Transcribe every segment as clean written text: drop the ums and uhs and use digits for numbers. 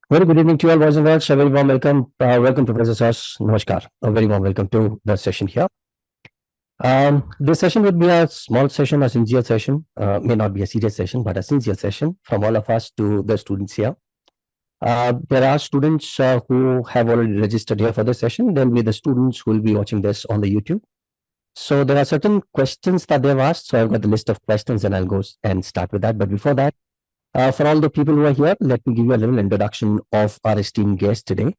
Very good evening to you all, boys and girls. A very warm welcome. Welcome, Professor Sas. Namaskar. A very warm welcome to the session here. This session would be a small session, a sincere session. May not be a serious session, but a sincere session from all of us to the students here. There are students who have already registered here for this session. There will be the students who will be watching this on the YouTube. So there are certain questions that they've asked. So I've got the list of questions and I'll go and start with that. But before that, for all the people who are here, let me give you a little introduction of our esteemed guest today.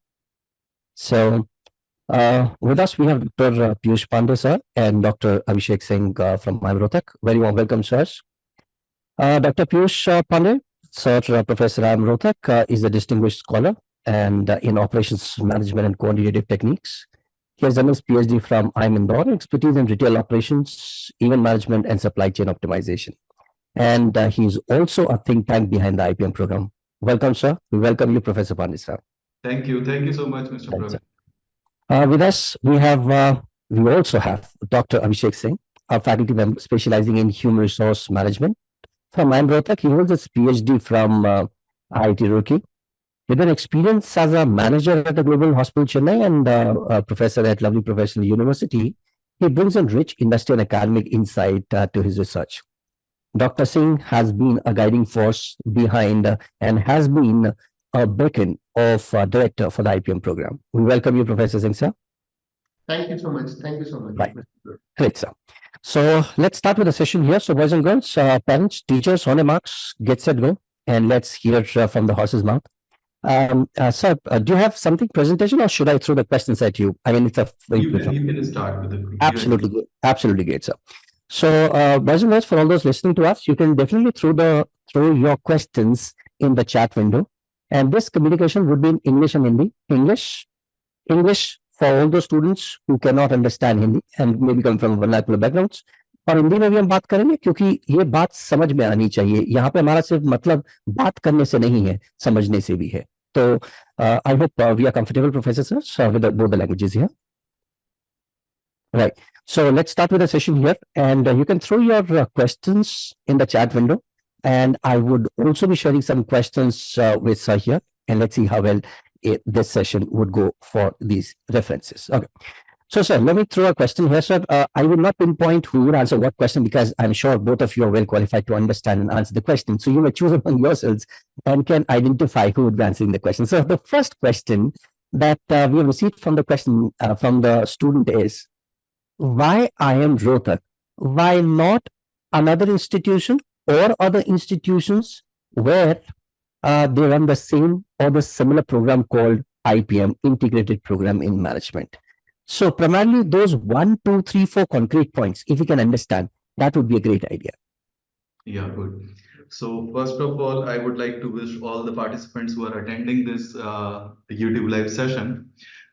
So with us, we have Dr. Piyush Pandey, sir, and Dr. Abhishek Singh from IIM Rohtak. Very warm welcome, sirs. Dr. Piyush Pandey, sir, Professor IIM Rohtak, is a distinguished scholar and in operations management and quantitative techniques. He has done his PhD from IIM Indore, expertise in retail operations, event management, and supply chain optimization. And he's also a think tank behind the IPM program. Welcome, sir. We welcome you, Professor Pandey, sir. Thank you. Thank you so much, Mr. Praveen. With us, we also have Dr. Abhishek Singh, a faculty member specializing in human resource management from IIM Rohtak. He holds his PhD from IIT Roorkee. With an experience as a manager at the Global Hospital Chennai and a professor at Lovely Professional University, he brings in rich industry and academic insight to his research. Dr. Singh has been a guiding force behind and has been a beacon of director for the IPM program. We welcome you, Professor Singh, sir. Thank you so much. Thank you so much. Right. Great, sir. So let's start with the session here. So boys and girls, parents, teachers, on your marks, get set, go. And let's hear from the horse's mouth. Sir, do you have something presentation or should I throw the questions at you? I mean, it's a you can start with the absolutely good. Absolutely great, sir. So, boys and girls, for all those listening to us, you can definitely throw your questions in the chat window. And this communication would be in English and Hindi. English for all those students who cannot understand Hindi and maybe come from vernacular backgrounds. और हिंदी में भी हम बात करेंगे क्योंकि ये बात समझ में आनी चाहिए. यहाँ पे हमारा सिर्फ मतलब बात करने से नहीं है, समझने से भी है. तो I hope we are comfortable, Professor sir, with both the languages here. Right. So let's start with the session here, and you can throw your questions in the chat window, and I would also be sharing some questions with Sir here, and let's see how well this session would go for these references. Okay. So, sir, let me throw a question here, sir. I will not pinpoint who would answer what question because I'm sure both of you are well qualified to understand and answer the question. So you may choose among yourselves and can identify who would be answering the question. So the first question that we have received from the student is, why IIM Rohtak? Why not another institution or other institutions where they run the same or the similar program called IPM, Integrated Program in Management? So primarily those 1, 2, 3, 4 concrete points, if you can understand, that would be a great idea. Yeah, good. So first of all, I would like to wish all the participants who are attending this YouTube live session.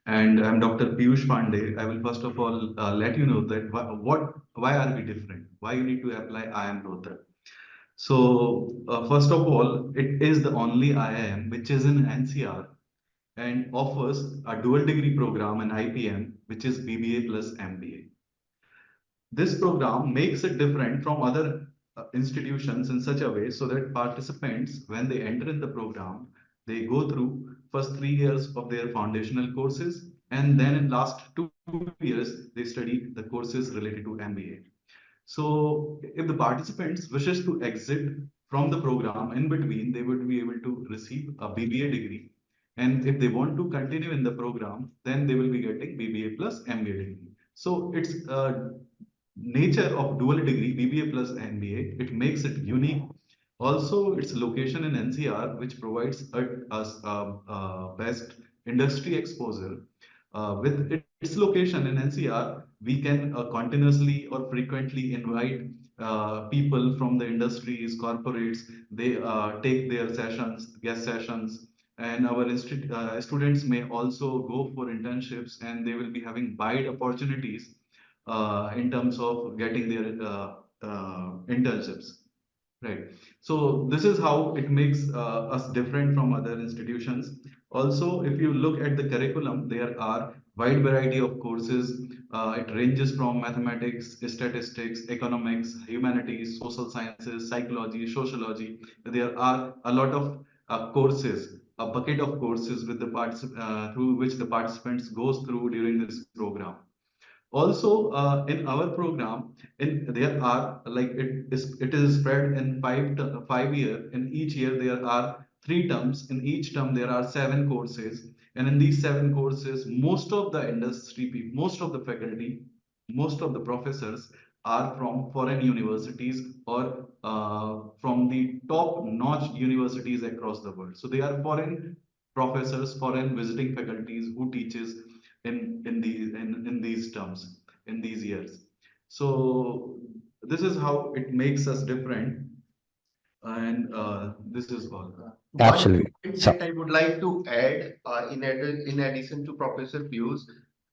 And I'm Dr. Piyush Pandey. I will first of all let you know that why are we different? Why you need to apply IIM Rohtak? So first of all, it is the only IIM which is in NCR and offers a dual degree program in IPM, which is BBA plus MBA. This program makes it different from other institutions in such a way so that participants, when they enter in the program, they go through first 3 years of their foundational courses, and then in last 2 years, they study the courses related to MBA. So if the participants wishes to exit from the program in between, they would be able to receive a BBA degree. And if they want to continue in the program, then they will be getting BBA plus MBA degree. So it's nature of dual degree, BBA plus MBA, it makes it unique. Also, its location in NCR, which provides us best industry exposure. With its location in NCR, we can continuously or frequently invite people from the industries, corporates. They take their sessions, guest sessions, and our students may also go for internships, and they will be having wide opportunities in terms of getting their internships. Right. So this is how it makes us different from other institutions. Also, if you look at the curriculum, there are wide variety of courses. It ranges from mathematics, statistics, economics, humanities, social sciences, psychology, sociology. There are a lot of courses a bucket of courses with the through which the participants goes through during this program. Also, in our program, there are like it is spread in 5 year. In each year, there are 3 terms. In each term, there are 7 courses, and in these 7 courses, most of the industry people, most of the faculty, most of the professors are from foreign universities or from the top-notch universities across the world. So they are foreign professors, foreign visiting faculties who teaches in these terms, in these years. So this is how it makes us different, and this is all. One Absolutely. point So, that I would like to add, in addition to Professor Piyush,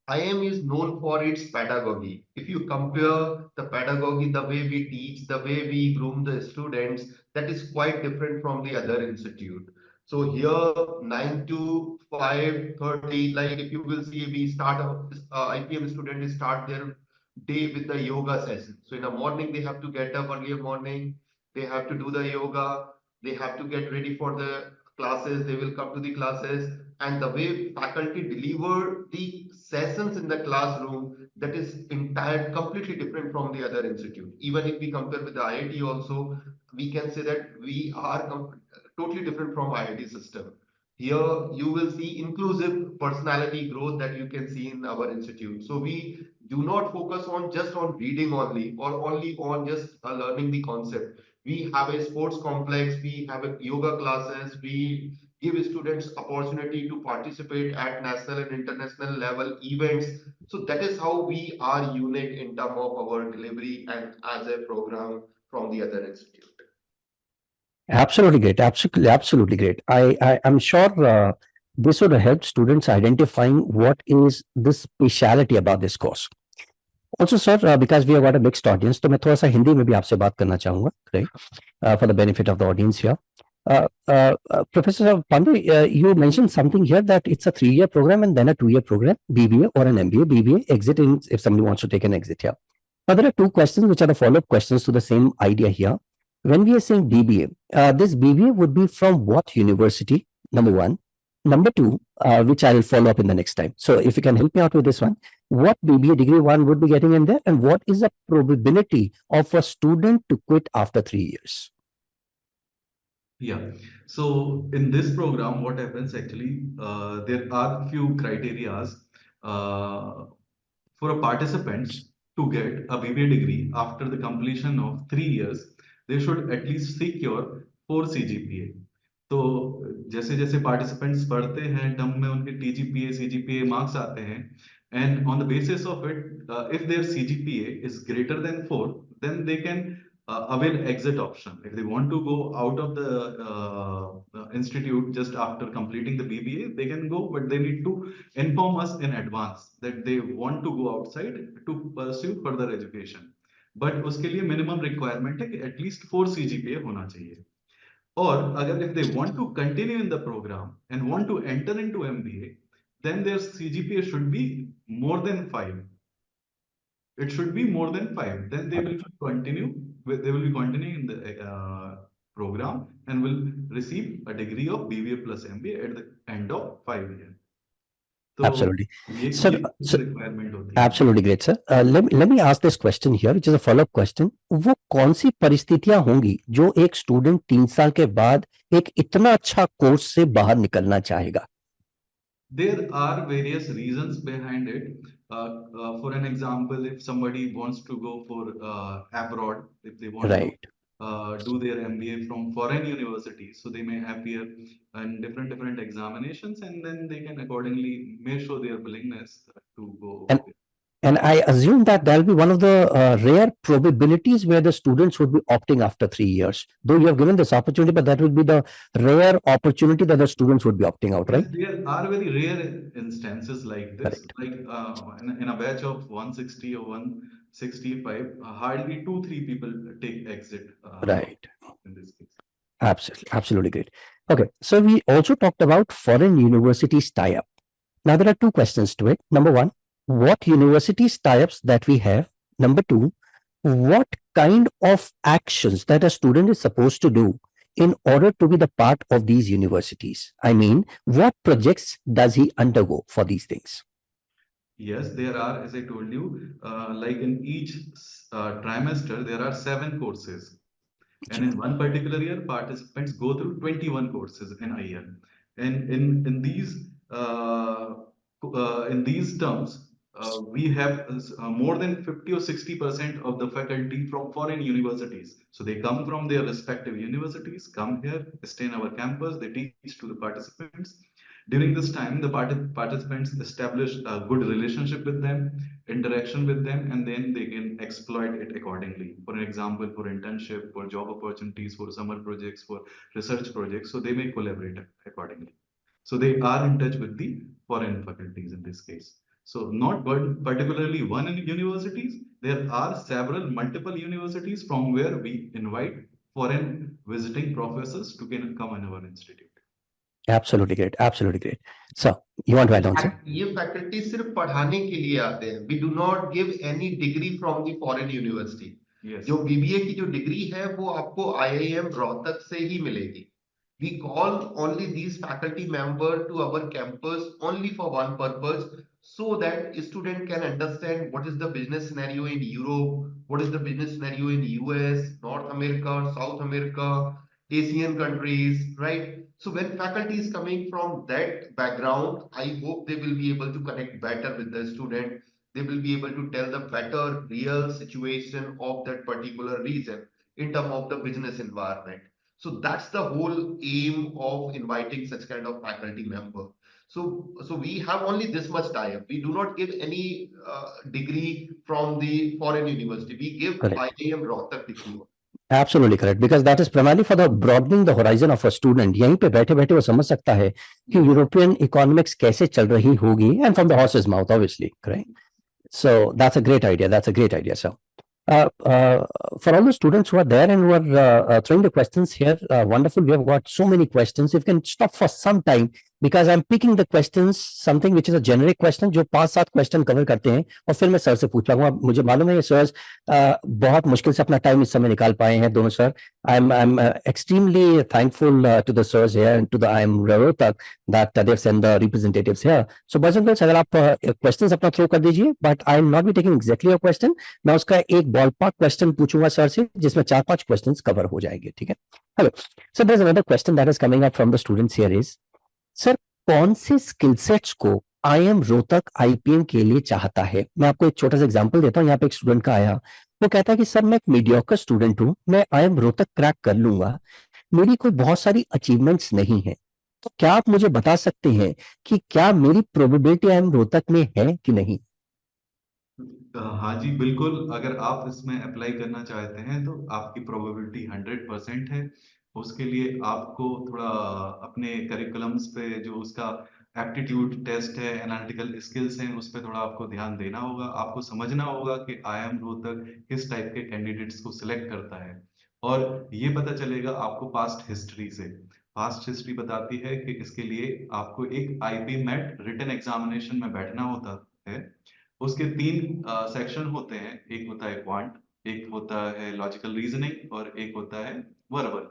IIM is known for its pedagogy. If you compare the pedagogy, the way we teach, the way we groom the students, that is quite different from the other institute. So here, 9 to 5:30, like if you will see, we start IPM students start their day with the yoga session. So in the morning, they have to get up early in the morning, they have to do the yoga, they have to get ready for the classes, they will come to the classes, and the way faculty deliver the sessions in the classroom, that is entire completely different from the other institute. Even if we compare with the IIT also, we can say that we are totally different from IIT system. Here you will see inclusive personality growth that you can see in our institute. So we do not focus on just on reading only or only on just learning the concept. We have a sports complex, we have a yoga classes, we give students opportunity to participate at national and international level events. So that is how we are unique in terms of our delivery and as a program from the other institute. absolutely great. Absolutely great. I'm sure this would help students identifying what is the speciality about this course. Also, sir, because we have got a mixed audience, तो मैं थोड़ा सा हिंदी में भी आपसे बात करना चाहूंगा, right? For the benefit of the audience here. Professor Pandey, you mentioned something here that it's a 3-year program and then a 2-year program, BBA or an MBA. BBA exit in if somebody wants to take an exit here. Now, there are 2 questions which are the follow-up questions to the same idea here. When we are saying BBA, this BBA would be from what university? Number 1. Number 2, which I will follow up in the next time. So, if you can help me out with this one, what BBA degree one would be getting in there, and what is the probability of a student to quit after 3 years? Yeah. So in this program, what happens actually, there are few criterias for a participants to get a BBA degree after the completion of 3 years. They should at least secure 4 CGPA. तो जैसे जैसे participants बढ़ते हैं term में उनके टीजीपीए CGPA marks आते हैं and on the basis of it if their CGPA is greater than 4 then they can avail exit option if they want to go out of the institute just after completing the BBA they can go but they need to inform us in advance that they want to go outside to pursue further education but उसके लिए minimum requirement है कि at least 4 CGPA होना चाहिए or if they want to continue in the program and want to enter into MBA, then their CGPA should be more than 5. It should be more than 5. Then they will be continuing in the program and will receive a degree of BBA plus MBA at the end of 5 years. So Absolutely. ये Sir, कुछ requirement होती है. Absolutely great, sir. Let me ask this question here, which is a follow-up question. वो कौन सी परिस्थितियां होंगी जो एक स्टूडेंट 3 साल के बाद एक इतना अच्छा कोर्स से बाहर निकलना चाहेगा? There are various reasons behind it. For an example, if somebody wants to go for abroad, if they want Right. to do their MBA from foreign universities, so they may appear in different examinations, and then they can accordingly may show their willingness to go. And I assume that that'll be one of the rare probabilities where the students would be opting after 3 years. Though you have given this opportunity, but that would be the rare opportunity that the students would be opting out, right? Yes, there are very rare instances like this. Correct. Like in a batch of 160 or 165, hardly 2-3 people take exit. Right. In this case. Absolutely great. Okay, so we also talked about foreign universities tie-up. Now there are 2 questions to it. Number 1, what universities tie-ups that we have? Number 2, what kind of actions that a student is supposed to do in order to be the part of these universities? I mean, what projects does he undergo for these things? Yes, there are, as I told you, like in each trimester, there are 7 courses. And in one particular year, participants go through 21 courses in a year. And in these terms, we have more than 50 or 60% of the faculty from foreign universities. So they come from their respective universities, come here, stay in our campus, they teach to the participants. During this time, the participants establish a good relationship with them, interaction with them, and then they can exploit it accordingly. For an example, for internship, for job opportunities, for summer projects, for research projects, so they may collaborate accordingly. So they are in touch with the foreign faculties in this case. So not particularly one universities, there are several multiple universities from where we invite foreign visiting professors to come in our institute. Absolutely great. Absolutely great. So, you want to add on, sir? ये faculty सिर्फ पढ़ाने के लिए आते हैं. We do not give any degree from the foreign university. Yes. जो BBA की जो डिग्री है वो आपको आईआईएम रोहतक से ही मिलेगी. We call only these faculty member to our campus only for one purpose, so that student can understand what is the business scenario in Europe, what is the business scenario in US, North America, South America, Asian countries, right? So when faculty is coming from that background, I hope they will be able to connect better with the student. They will be able to tell the better real situation of that particular region in terms of the business environment. So that's the whole aim of inviting such kind of faculty member. So we have only this much time. We do not give any degree from the foreign university. We give Correct. IIM Rohtak degree. Absolutely correct, because that is primarily for the broadening the horizon of a student. यहीं पे बैठे बैठे वो समझ सकता है कि European economics कैसे चल रही होगी, and from the horse's mouth, obviously, correct? So that's a great idea. That's a great idea. So, for all the students who are there and who are throwing the questions here, wonderful. We have got so many questions. If you can stop for some time, because I'm picking the questions, something which is a generic question, जो 5-7 question cover करते हैं, और फिर मैं sir से पूछूंगा. मुझे मालूम है ये सर बहुत मुश्किल से अपना टाइम इस समय निकाल पाए हैं दोनों sir. I'm extremely thankful to the sirs here and to the IIM Rohtak that they've sent the representatives here. So boys and girls, अगर आप questions अपना throw कर दीजिए, but I will not be taking exactly your question. मैं उसका एक ballpark question पूछूंगा sir से, जिसमें 4-5 questions cover हो जाएंगे. ठीक है? Hello. So there's another question that is coming up from the students here is, sir कौन से स्किल सेट्स को IIM रोहतक IPM के लिए चाहता है? मैं आपको एक छोटा सा एग्जांपल देता हूं. यहाँ पे एक स्टूडेंट का आया, वो कहता है कि सर मैं एक मीडियोकर स्टूडेंट हूं, मैं IIM रोहतक क्रैक कर लूंगा, मेरी कोई बहुत सारी अचीवमेंट्स नहीं है, तो क्या आप मुझे बता सकते हैं कि क्या मेरी प्रोबेबिलिटी IIM रोहतक में है कि नहीं? हाँ जी, बिल्कुल। अगर आप इसमें अप्लाई करना चाहते हैं तो आपकी प्रोबेबिलिटी 100% है. उसके लिए आपको थोड़ा अपने करिकुलम्स पे जो उसका एप्टीट्यूड टेस्ट है, एनालिटिकल स्किल्स हैं, उस पे थोड़ा आपको ध्यान देना होगा. आपको समझना होगा कि IIM रोहतक किस टाइप के कैंडिडेट्स को सिलेक्ट करता है, और ये पता चलेगा आपको पास्ट हिस्ट्री से. पास्ट हिस्ट्री बताती है कि इसके लिए आपको एक आईपी मैट रिटन एग्जामिनेशन में बैठना होता है. उसके 3 सेक्शन होते हैं. एक होता है क्वांट, एक होता है लॉजिकल रीजनिंग, और एक होता है वर्बल.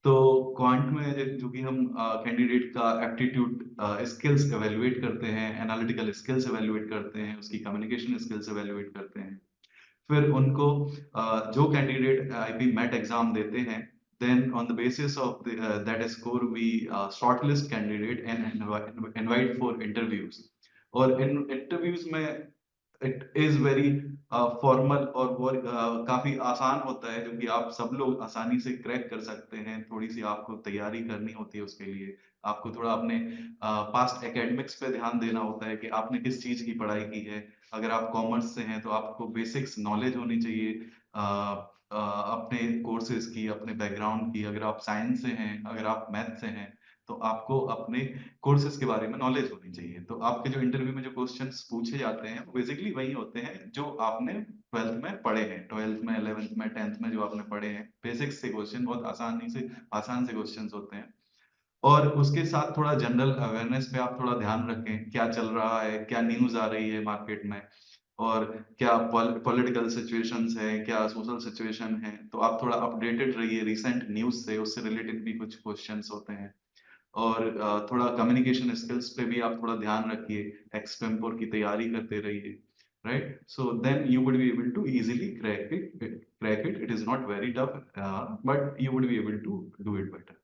तो क्वांट में जो कि हम कैंडिडेट का एप्टीट्यूड स्किल्स एवेल्युएट करते हैं, एनालिटिकल स्किल्स एवेल्युएट करते हैं, उसकी कम्युनिकेशन स्किल्स एवेल्युएट करते हैं. फिर उनको जो कैंडिडेट आईपी मैट एग्जाम देते हैं, then on the basis of that score we shortlist candidate and invite for interviews. और इन इंटरव्यूज में इट इज वेरी फॉर्मल, और वो काफी आसान होता है, जो कि आप सब लोग आसानी से क्रैक कर सकते हैं. थोड़ी सी आपको तैयारी करनी होती है उसके लिए. आपको थोड़ा अपने पास्ट एकेडमिक्स पे ध्यान देना होता है कि आपने किस चीज की पढ़ाई की है. अगर आप कॉमर्स से हैं तो आपको बेसिक्स नॉलेज होनी चाहिए अपने कोर्सेज की, अपने बैकग्राउंड की. अगर आप साइंस से हैं, अगर आप मैथ से हैं, तो आपको अपने कोर्सेज के बारे में नॉलेज होनी चाहिए. तो आपके जो इंटरव्यू में जो क्वेश्चंस पूछे जाते हैं, वो बेसिकली वही होते हैं जो आपने 12th में पढ़े हैं, 12th में, 11th में, 10th में जो आपने पढ़े हैं. बेसिक्स से क्वेश्चन, बहुत आसान से क्वेश्चंस होते हैं. और उसके साथ थोड़ा जनरल अवेयरनेस पे आप थोड़ा ध्यान रखें, क्या चल रहा है, क्या न्यूज आ रही है मार्केट में. और क्या पॉलिटिकल सिचुएशंस है, क्या सोशल सिचुएशन है, तो आप थोड़ा अपडेटेड रहिए रिसेंट न्यूज से, उससे रिलेटेड भी कुछ क्वेश्चंस होते हैं। और थोड़ा कम्युनिकेशन स्किल्स पे भी आप थोड़ा ध्यान रखिए, एक्सटेम्पोर की तैयारी करते रहिए, right? So then you would be able to easily crack it it is not very tough, but you would be able to do it better.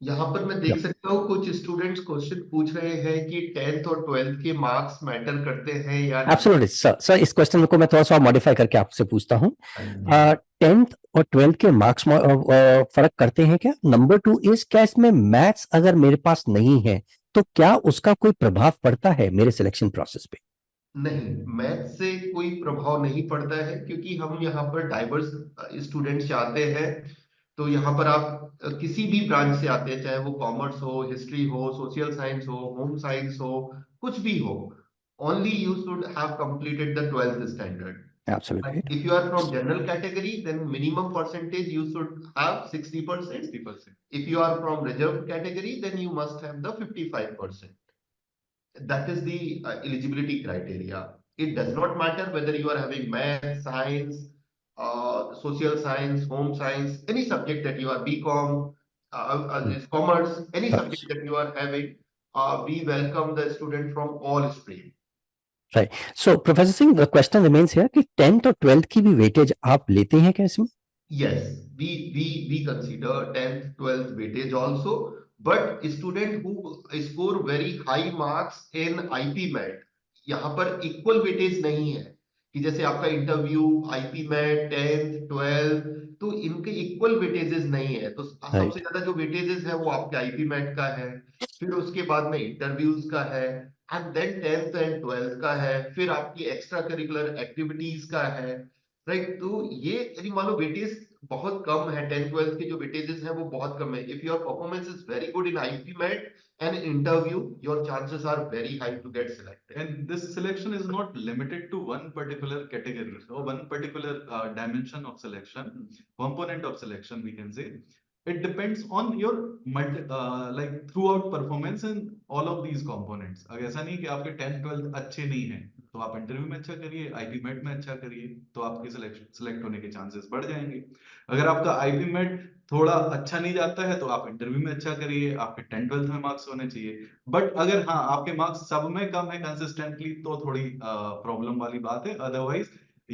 यहाँ पर मैं देख सकता हूँ कुछ स्टूडेंट्स क्वेश्चन पूछ रहे हैं कि 10th और 12th के मार्क्स मैटर करते हैं या नहीं। Absolutely sir. सर इस क्वेश्चन को मैं थोड़ा सा मॉडिफाई करके आपसे पूछता हूँ, 10th और 12th के मार्क्स फर्क करते हैं क्या? नंबर 2 इज, क्या इसमें मैथ्स अगर मेरे पास नहीं है तो क्या उसका कोई प्रभाव पड़ता है मेरे सिलेक्शन प्रोसेस पे? नहीं, मैथ से कोई प्रभाव नहीं पड़ता है क्योंकि हम यहाँ पर डाइवर्स स्टूडेंट्स चाहते हैं। तो यहाँ पर आप किसी भी ब्रांच से आते हैं, चाहे वो कॉमर्स हो, हिस्ट्री हो, सोशल साइंस हो, होम साइंस हो, कुछ भी हो, only you should have completed the 12th standard. Absolutely. But if you are from general category, then minimum percentage you should have 60%. 60%। If you are from reserved category, then you must have the 55%. That is the eligibility criteria. It does not matter whether you are having math, science, social science, home science, any subject that you are BCom, this commerce, any subject that you are having. We welcome the student from all stream. Right. So professor Singh, the question remains here कि 10th और 12th की भी weightage आप लेते हैं क्या इसमें? Yes, we consider 10th, 12th weightage also, but student who score very high marks in IP MET, यहाँ पर इक्वल वेटेज नहीं है कि जैसे आपका interview IP MET 10th 12th, तो इनके इक्वल वेटेजेस नहीं है। तो सबसे राइट। ज्यादा जो वेटेजेस है वो आपके IP MET का है, फिर उसके बाद में इंटरव्यूज का है, and then 10th and 12th का है, फिर आपकी एक्स्ट्रा करिकुलर एक्टिविटीज का है, राइट। तो ये यदि मान लो वेटेज बहुत कम है, 10 12 के जो वेटेजेस हैं वो बहुत कम है, if your performance is very good in IP MAT and interview, your chances are very high to get selected. And this selection is not limited to one particular category or one particular dimension of selection, component of selection, we can say. It depends on your like throughout performance in all of these components. अगर ऐसा नहीं कि आपके 10 12 अच्छे नहीं हैं तो आप इंटरव्यू में अच्छा करिए, आईपी मेट में अच्छा करिए, तो आपके सिलेक्ट होने के चांसेस बढ़ जाएंगे। अगर आपका आईपी मेट थोड़ा अच्छा नहीं जाता है तो आप इंटरव्यू में अच्छा करिए, आपके 10 12 में मार्क्स होने चाहिए। बट अगर हाँ आपके मार्क्स सब में कम है कंसिस्टेंटली तो थोड़ी प्रॉब्लम वाली बात है। Otherwise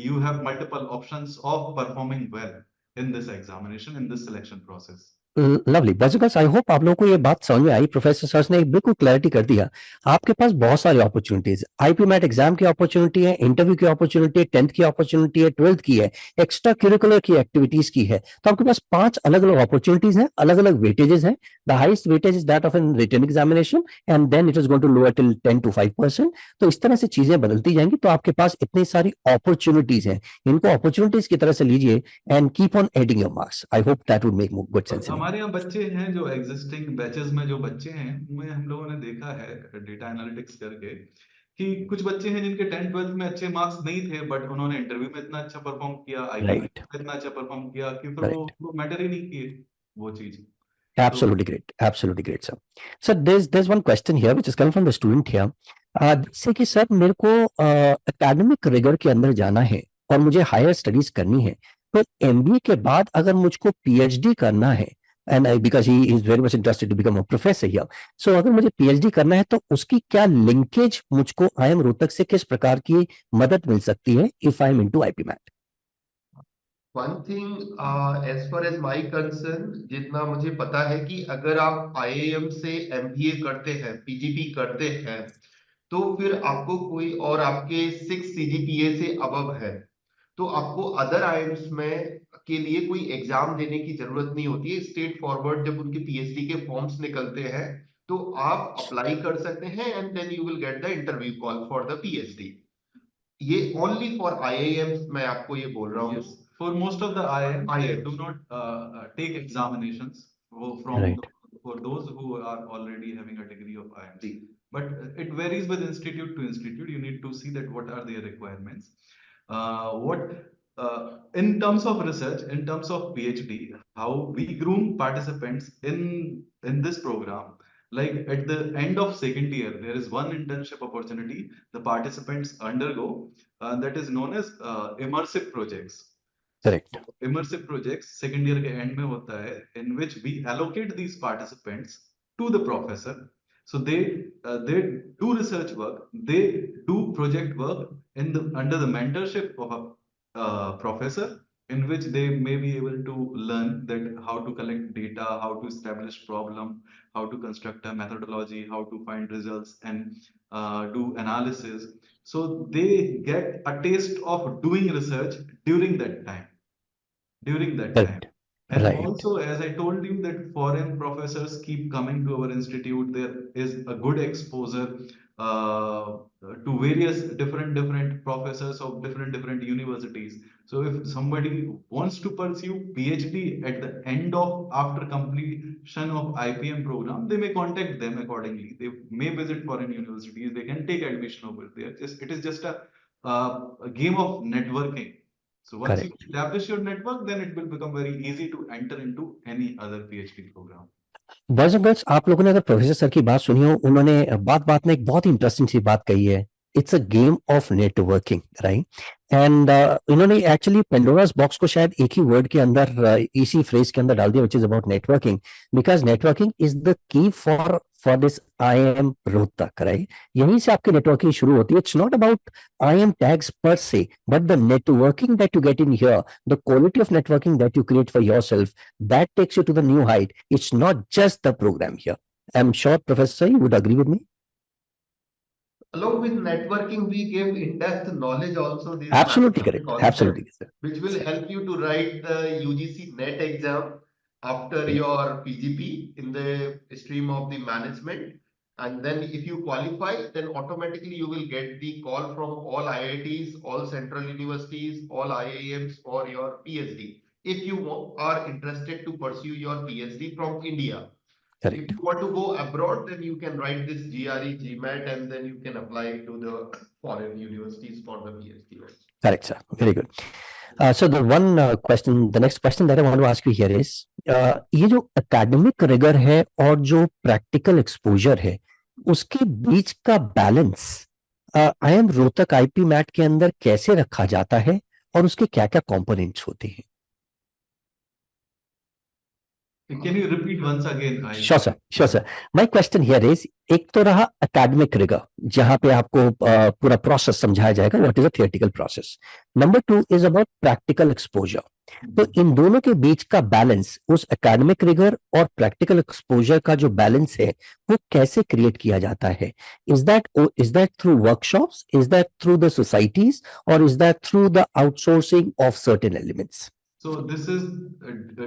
you have multiple options of performing well in this examination, in this selection process. Lovely बस आई होप आप लोगों को ये बात समझ में आई। प्रोफेसर सर ने एक बिल्कुल क्लैरिटी कर दिया। आपके पास बहुत सारी अपॉर्चुनिटीज, आईपी मैट एग्जाम की अपॉर्चुनिटी है, इंटरव्यू की अपॉर्चुनिटी है, 10th की अपॉर्चुनिटी है, 12th की है, एक्स्ट्रा करिकुलर की एक्टिविटीज की है। तो आपके पास 5 अलग अलग अपॉर्चुनिटीज हैं, अलग अलग वेटेजेस हैं। The highest weightage is that of an written examination and then it is going to lower till 10 to 5%। तो इस तरह से चीजें बदलती जाएंगी। तो आपके पास इतनी सारी अपॉर्चुनिटीज हैं, इनको अपॉर्चुनिटीज की तरह से लीजिए and keep on adding your marks. I hope that would make good sense in. हमारे यहाँ बच्चे हैं जो एग्जिस्टिंग बैचेस में जो बच्चे हैं उनमें हम लोगों ने देखा है डेटा एनालिटिक्स करके कि कुछ बच्चे हैं जिनके 10 12 में अच्छे मार्क्स नहीं थे, बट उन्होंने इंटरव्यू में इतना अच्छा परफॉर्म किया, आईपी में राइट। इतना अच्छा परफॉर्म किया कि फिर राइट। वो मैटर ही नहीं किए वो चीज। तो Absolutely great. Absolutely great, sir. So there's one question here which is coming from the student here. जैसे कि सर मेरे को एकेडमिक रिगर के अंदर जाना है और मुझे हायर स्टडीज करनी है, तो एमबीए के बाद अगर मुझको पीएचडी करना है, and because he is very much interested to become a professor here, so अगर मुझे पीएचडी करना है तो उसकी क्या लिंकेज मुझको आईएम रोहतक से किस प्रकार की मदद मिल सकती है if I am into IP MAT? One thing, as far as my concern, जितना मुझे पता है कि अगर आप IIM से MBA करते हैं, PGP करते हैं, तो फिर आपको कोई और आपके 6 CGPA से अबव है, तो आपको अदर आईएम्स में के लिए कोई एग्जाम देने की जरूरत नहीं होती है। स्ट्रेट फॉरवर्ड जब उनके पीएचडी के फॉर्म्स निकलते हैं तो आप अप्लाई कर सकते हैं and then you will get the interview call for the PhD. ये ओनली फॉर आईआईएम्स मैं आपको ये बोल रहा हूँ। yes, for most of the IIM, they IIMs. do not take examinations from right. for those who are already having a degree of IIM. But it varies with institute to institute. You need to see that what are their requirements. What in terms of research, in terms of PhD, how we groom participants in this program. Like at the end of second year, there is one internship opportunity the participants undergo, that is known as immersive projects. Correct. So immersive projects second year के end में होता है, in which we allocate these participants to the professor. So they do research work, they do project work in the under the mentorship of a professor, in which they may be able to learn that how to collect data, how to establish problem, how to construct a methodology, how to find results and do analysis. So they get a taste of doing research during that time during that time. Correct. And Right. also, as I told you, that foreign professors keep coming to our institute. There is a good exposure to various different professors of different universities. So if somebody wants to pursue PhD at the end of after completion of IPM program, they may contact them accordingly. They may visit foreign universities. They can take admission over there. It is just a game of networking. So once you Correct. establish your network, then it will become very easy to enter into any other PhD program. Boys and girls, आप लोगों ने अगर professor sir की बात सुनी हो, उन्होंने बात बात में एक बहुत ही इंटरेस्टिंग सी बात कही है. It's a game of networking, right? And इन्होंने एक्चुअली पेंडोरास बॉक्स को शायद एक ही वर्ड के अंदर, इसी फ्रेज के अंदर डाल दिया, which is about networking, because networking is the key for this IIM Rohtak, right? यहीं से आपकी नेटवर्किंग शुरू होती है. It's not about IIM tags पर se, but the networking that you get in here, the quality of networking that you create for yourself, that takes you to the new height. It's not just the program here. I'm sure, Professor, you would agree with me. Along with networking, we give in-depth knowledge also these Absolutely management correct. concepts, Absolutely, sir. which will help you to write the UGC NET exam after your PGP in the stream of the management. And then if you qualify, then automatically you will get the call from all IITs, all central universities, all IIMs for your PhD. If you are interested to pursue your PhD from India. If Correct. you want to go abroad, then you can write this GRE, GMAT, and then you can apply to the foreign universities for the PhD also. Correct, sir. Very good. So the one question, the next question that I want to ask you here is, ये जो academic rigor है और जो practical exposure है, उसके बीच का balance IIM Rohtak IP MAT के अंदर कैसे रखा जाता है और उसके क्या-क्या components होते हैं? Can you repeat once again? Sure, sir. Sure, sir. My question here is, एक तो रहा academic rigor, जहां पे आपको पूरा process समझाया जाएगा, what is a theoretical process. Number 2 is about practical exposure. तो इन दोनों के बीच का बैलेंस, उस academic rigor और practical exposure का जो बैलेंस है, वो कैसे क्रिएट किया जाता है? Is that through workshops? Is that through the societies? Or is that through the outsourcing of certain elements? So this is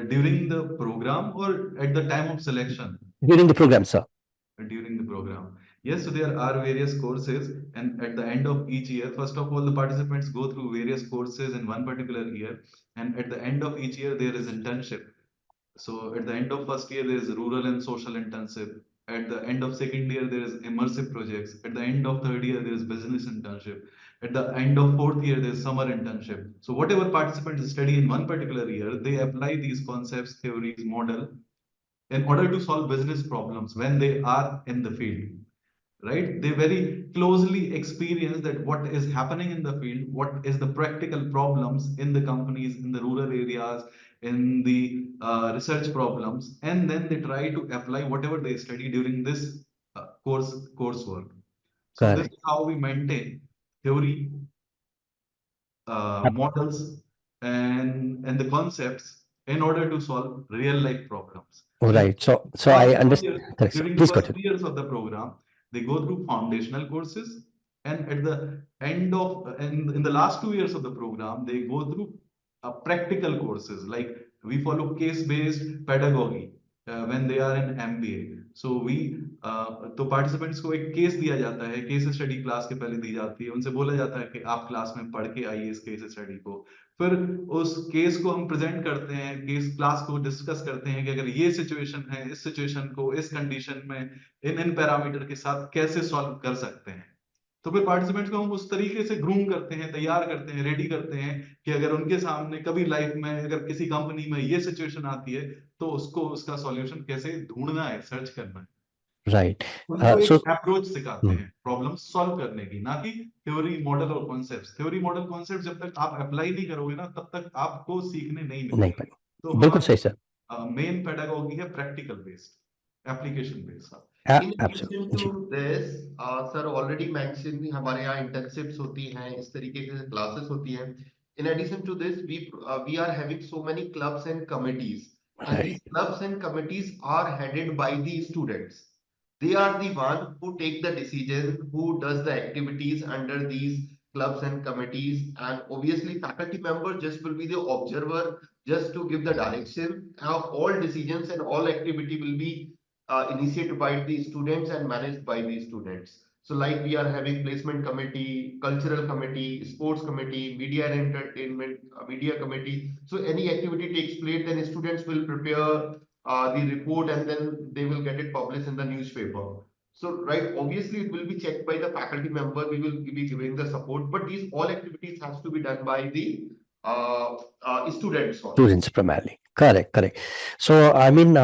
during the program or at the time of selection? During the program, sir. During the program. Yes, so there are various courses, and at the end of each year, first of all, the participants go through various courses in one particular year, and at the end of each year, there is internship. So at the end of first year, there is rural and social internship. At the end of second year, there is immersive projects. At the end of third year, there is business internship. At the end of fourth year, there is summer internship. So whatever participants study in one particular year, they apply these concepts, theories, model in order to solve business problems when they are in the field, right? They very closely experience that what is happening in the field, what is the practical problems in the companies, in the rural areas, in the research problems, and then they try to apply whatever they study during this coursework. So this Correct. is how we maintain theory, models, and the concepts in order to solve real life problems. Right. So I First understand. Correct, sir. during the Please first continue. years of the program, they go through foundational courses, and at the end of in the last 2 years of the program, they go through practical courses. Like we follow case-based pedagogy when they are in MBA. So तो participants को एक case दिया जाता है, case study class के पहले दी जाती है, उनसे बोला जाता है कि आप क्लास में पढ़ के आइए इस केस स्टडी को. फिर उस केस को हम प्रेजेंट करते हैं, केस क्लास को डिस्कस करते हैं कि अगर ये सिचुएशन है, इस सिचुएशन को इस कंडीशन में इन पैरामीटर के साथ कैसे सॉल्व कर सकते हैं. तो फिर पार्टिसिपेंट्स को हम उस तरीके से ग्रूम करते हैं, तैयार करते हैं, रेडी करते हैं कि अगर उनके सामने कभी लाइफ में अगर किसी कंपनी में ये सिचुएशन आती है तो उसको उसका सॉल्यूशन कैसे ढूंढना है, सर्च करना है. Right. उनको So एक अप्रोच सिखाते हैं प्रॉब्लम सॉल्व करने की, ना कि थ्योरी मॉडल और कॉन्सेप्ट। थ्योरी मॉडल कॉन्सेप्ट जब तक आप अप्लाई नहीं करोगे ना, तब तक आपको सीखने नहीं नहीं मिलेगा। पाई, तो बिल्कुल सही सर। हमारी मेन पेडागोगी है practical based, application based. In addition जी, to this, sir already mentioned हमारे यहाँ internships होती हैं, इस तरीके से classes होती हैं. In addition to this, we are having so many clubs and committees, and right. these clubs and committees are headed by the students. They are the one who take the decision, who does the activities under these clubs and committees, and obviously faculty member just will be the observer, just to give the direction. All decisions and all activity will be initiated by the students and managed by the students. So like we are having placement committee, cultural committee, sports committee, media and entertainment, media committee. So any activity takes place, then students will prepare the report and then they will get it published in the newspaper. So right, obviously it will be checked by the faculty member. We will be giving the support, but these all activities has to be done by the students only. Students primarily, correct correct. So I mean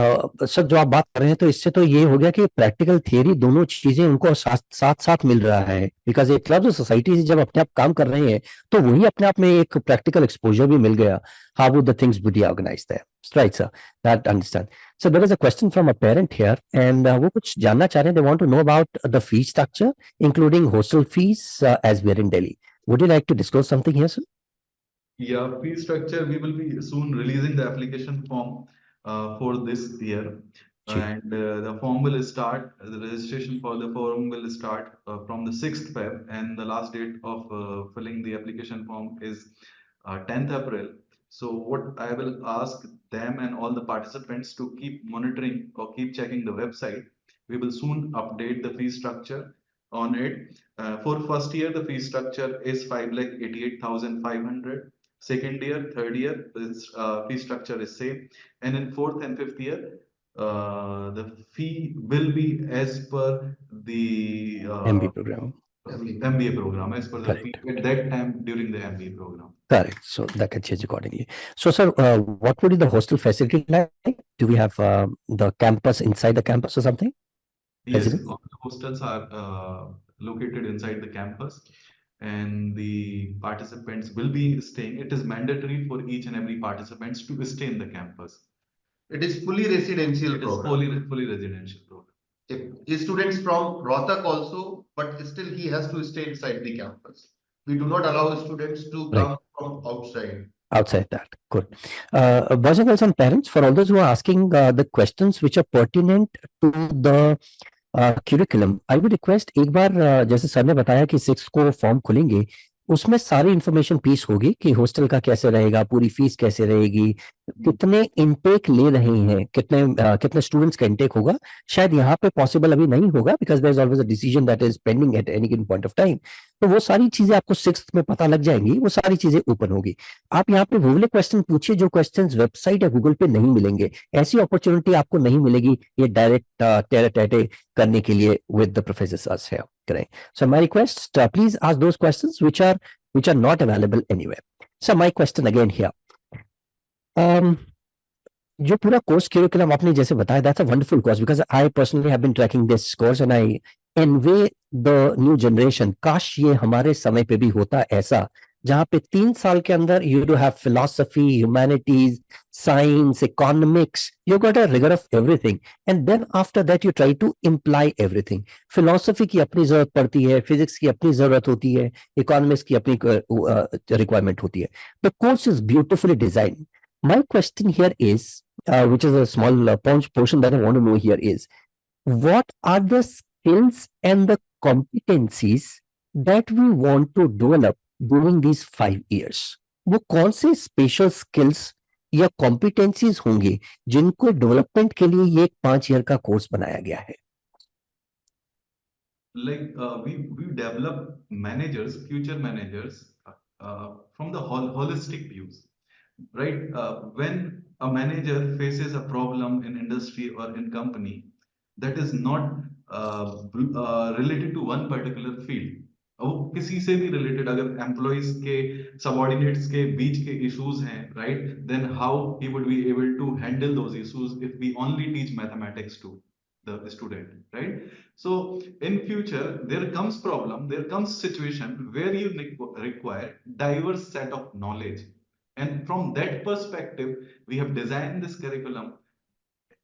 sir जो आप बात कर रहे हैं, तो इससे तो ये हो गया कि प्रैक्टिकल थियरी दोनों चीजें उनको साथ साथ मिल रहा है, बिकॉज एक क्लब सोसाइटी जब अपने आप काम कर रहे हैं तो वही अपने आप में एक प्रैक्टिकल एक्सपोजर भी मिल गया, how would the things be organise there, right sir, that understand. So there is a question from a parent here, and वो कुछ जानना चाह रहे हैं, they want to know about the fee structure including hostel fees as we are in Delhi. Would you like to disclose something here sir? Yeah, fee structure, we will be soon releasing the application form for this year. जी, And the form will start, the registration for the form will start from the 6th Feb, and the last date of filling the application form is 10th April. So what I will ask them and all the participants to keep monitoring or keep checking the website. We will soon update the fee structure on it. For first year, the fee structure is 5,88,500. Second year, third year, this fee structure is same, and in fourth and fifth year, the fee will be as per the MBA program, MBA program, as per the fee correct. at that time during the MBA program. Correct. So that can change accordingly. So, sir, what would be the hostel facility like? Do we have the campus inside the campus or something? Yes, Residence? all the hostels are located inside the campus, and the participants will be staying. It is mandatory for each and every participants to stay in the campus. It is fully residential It is program. fully residential program. If students from Rohtak also, but still he has to stay inside the campus. We do not allow students to Right. come from outside. Outside that. Good. Boys and girls and parents, for all those who are asking the questions which are pertinent to the curriculum, I would request एक बार जैसे sir ने बताया कि 6 को form खुलेंगे, उसमें सारी information piece होगी कि हॉस्टल का कैसे रहेगा, पूरी फीस कैसे रहेगी, कितने इनटेक ले रहे हैं, कितने स्टूडेंट्स का इनटेक होगा। शायद यहाँ पे पॉसिबल अभी नहीं होगा, because there is always a decision that is pending at any given point of time. तो वो सारी चीजें आपको 6 में पता लग जाएंगी, वो सारी चीजें ओपन होगी। आप यहाँ पे वो वाले क्वेश्चन पूछिए जो क्वेश्चन वेबसाइट या गूगल पे नहीं मिलेंगे। ऐसी अपॉर्चुनिटी आपको नहीं मिलेगी ये डायरेक्ट टेरे टेटे करने के लिए with the professors here, correct? So my request, please ask those questions which are not available anywhere. So my question again here. जो पूरा कोर्स करिकुलम आपने जैसे बताया, that's a wonderful course, because I personally have been tracking this course and I envy the new generation. काश ये हमारे समय पे भी होता ऐसा, जहां पे 3 साल के अंदर you do have philosophy, humanities, science, economics, you got a rigour of everything, and then after that you try to imply everything. Philosophy की अपनी जरूरत पड़ती है, फिजिक्स की अपनी जरूरत होती है, इकोनॉमिक्स की अपनी रिक्वायरमेंट होती है। The course is beautifully design. My question here is, which is a small portion that I want to know here is, what are the skills and the competencies that we want to develop during these 5 years? वो कौन से special skills या competencies होंगे जिनको development के लिए ये एक 5 ईयर का कोर्स बनाया गया है? Like we develop managers, future managers, from the holistic views, right? When a manager faces a problem in industry or in company that is not related to one particular field, वो किसी से भी related, अगर employees के subordinates के बीच के issues हैं, right? Then how he would be able to handle those issues if we only teach mathematics to the student, right? So in future, there comes problem, there comes situation where you require diverse set of knowledge. And from that perspective, we have designed this curriculum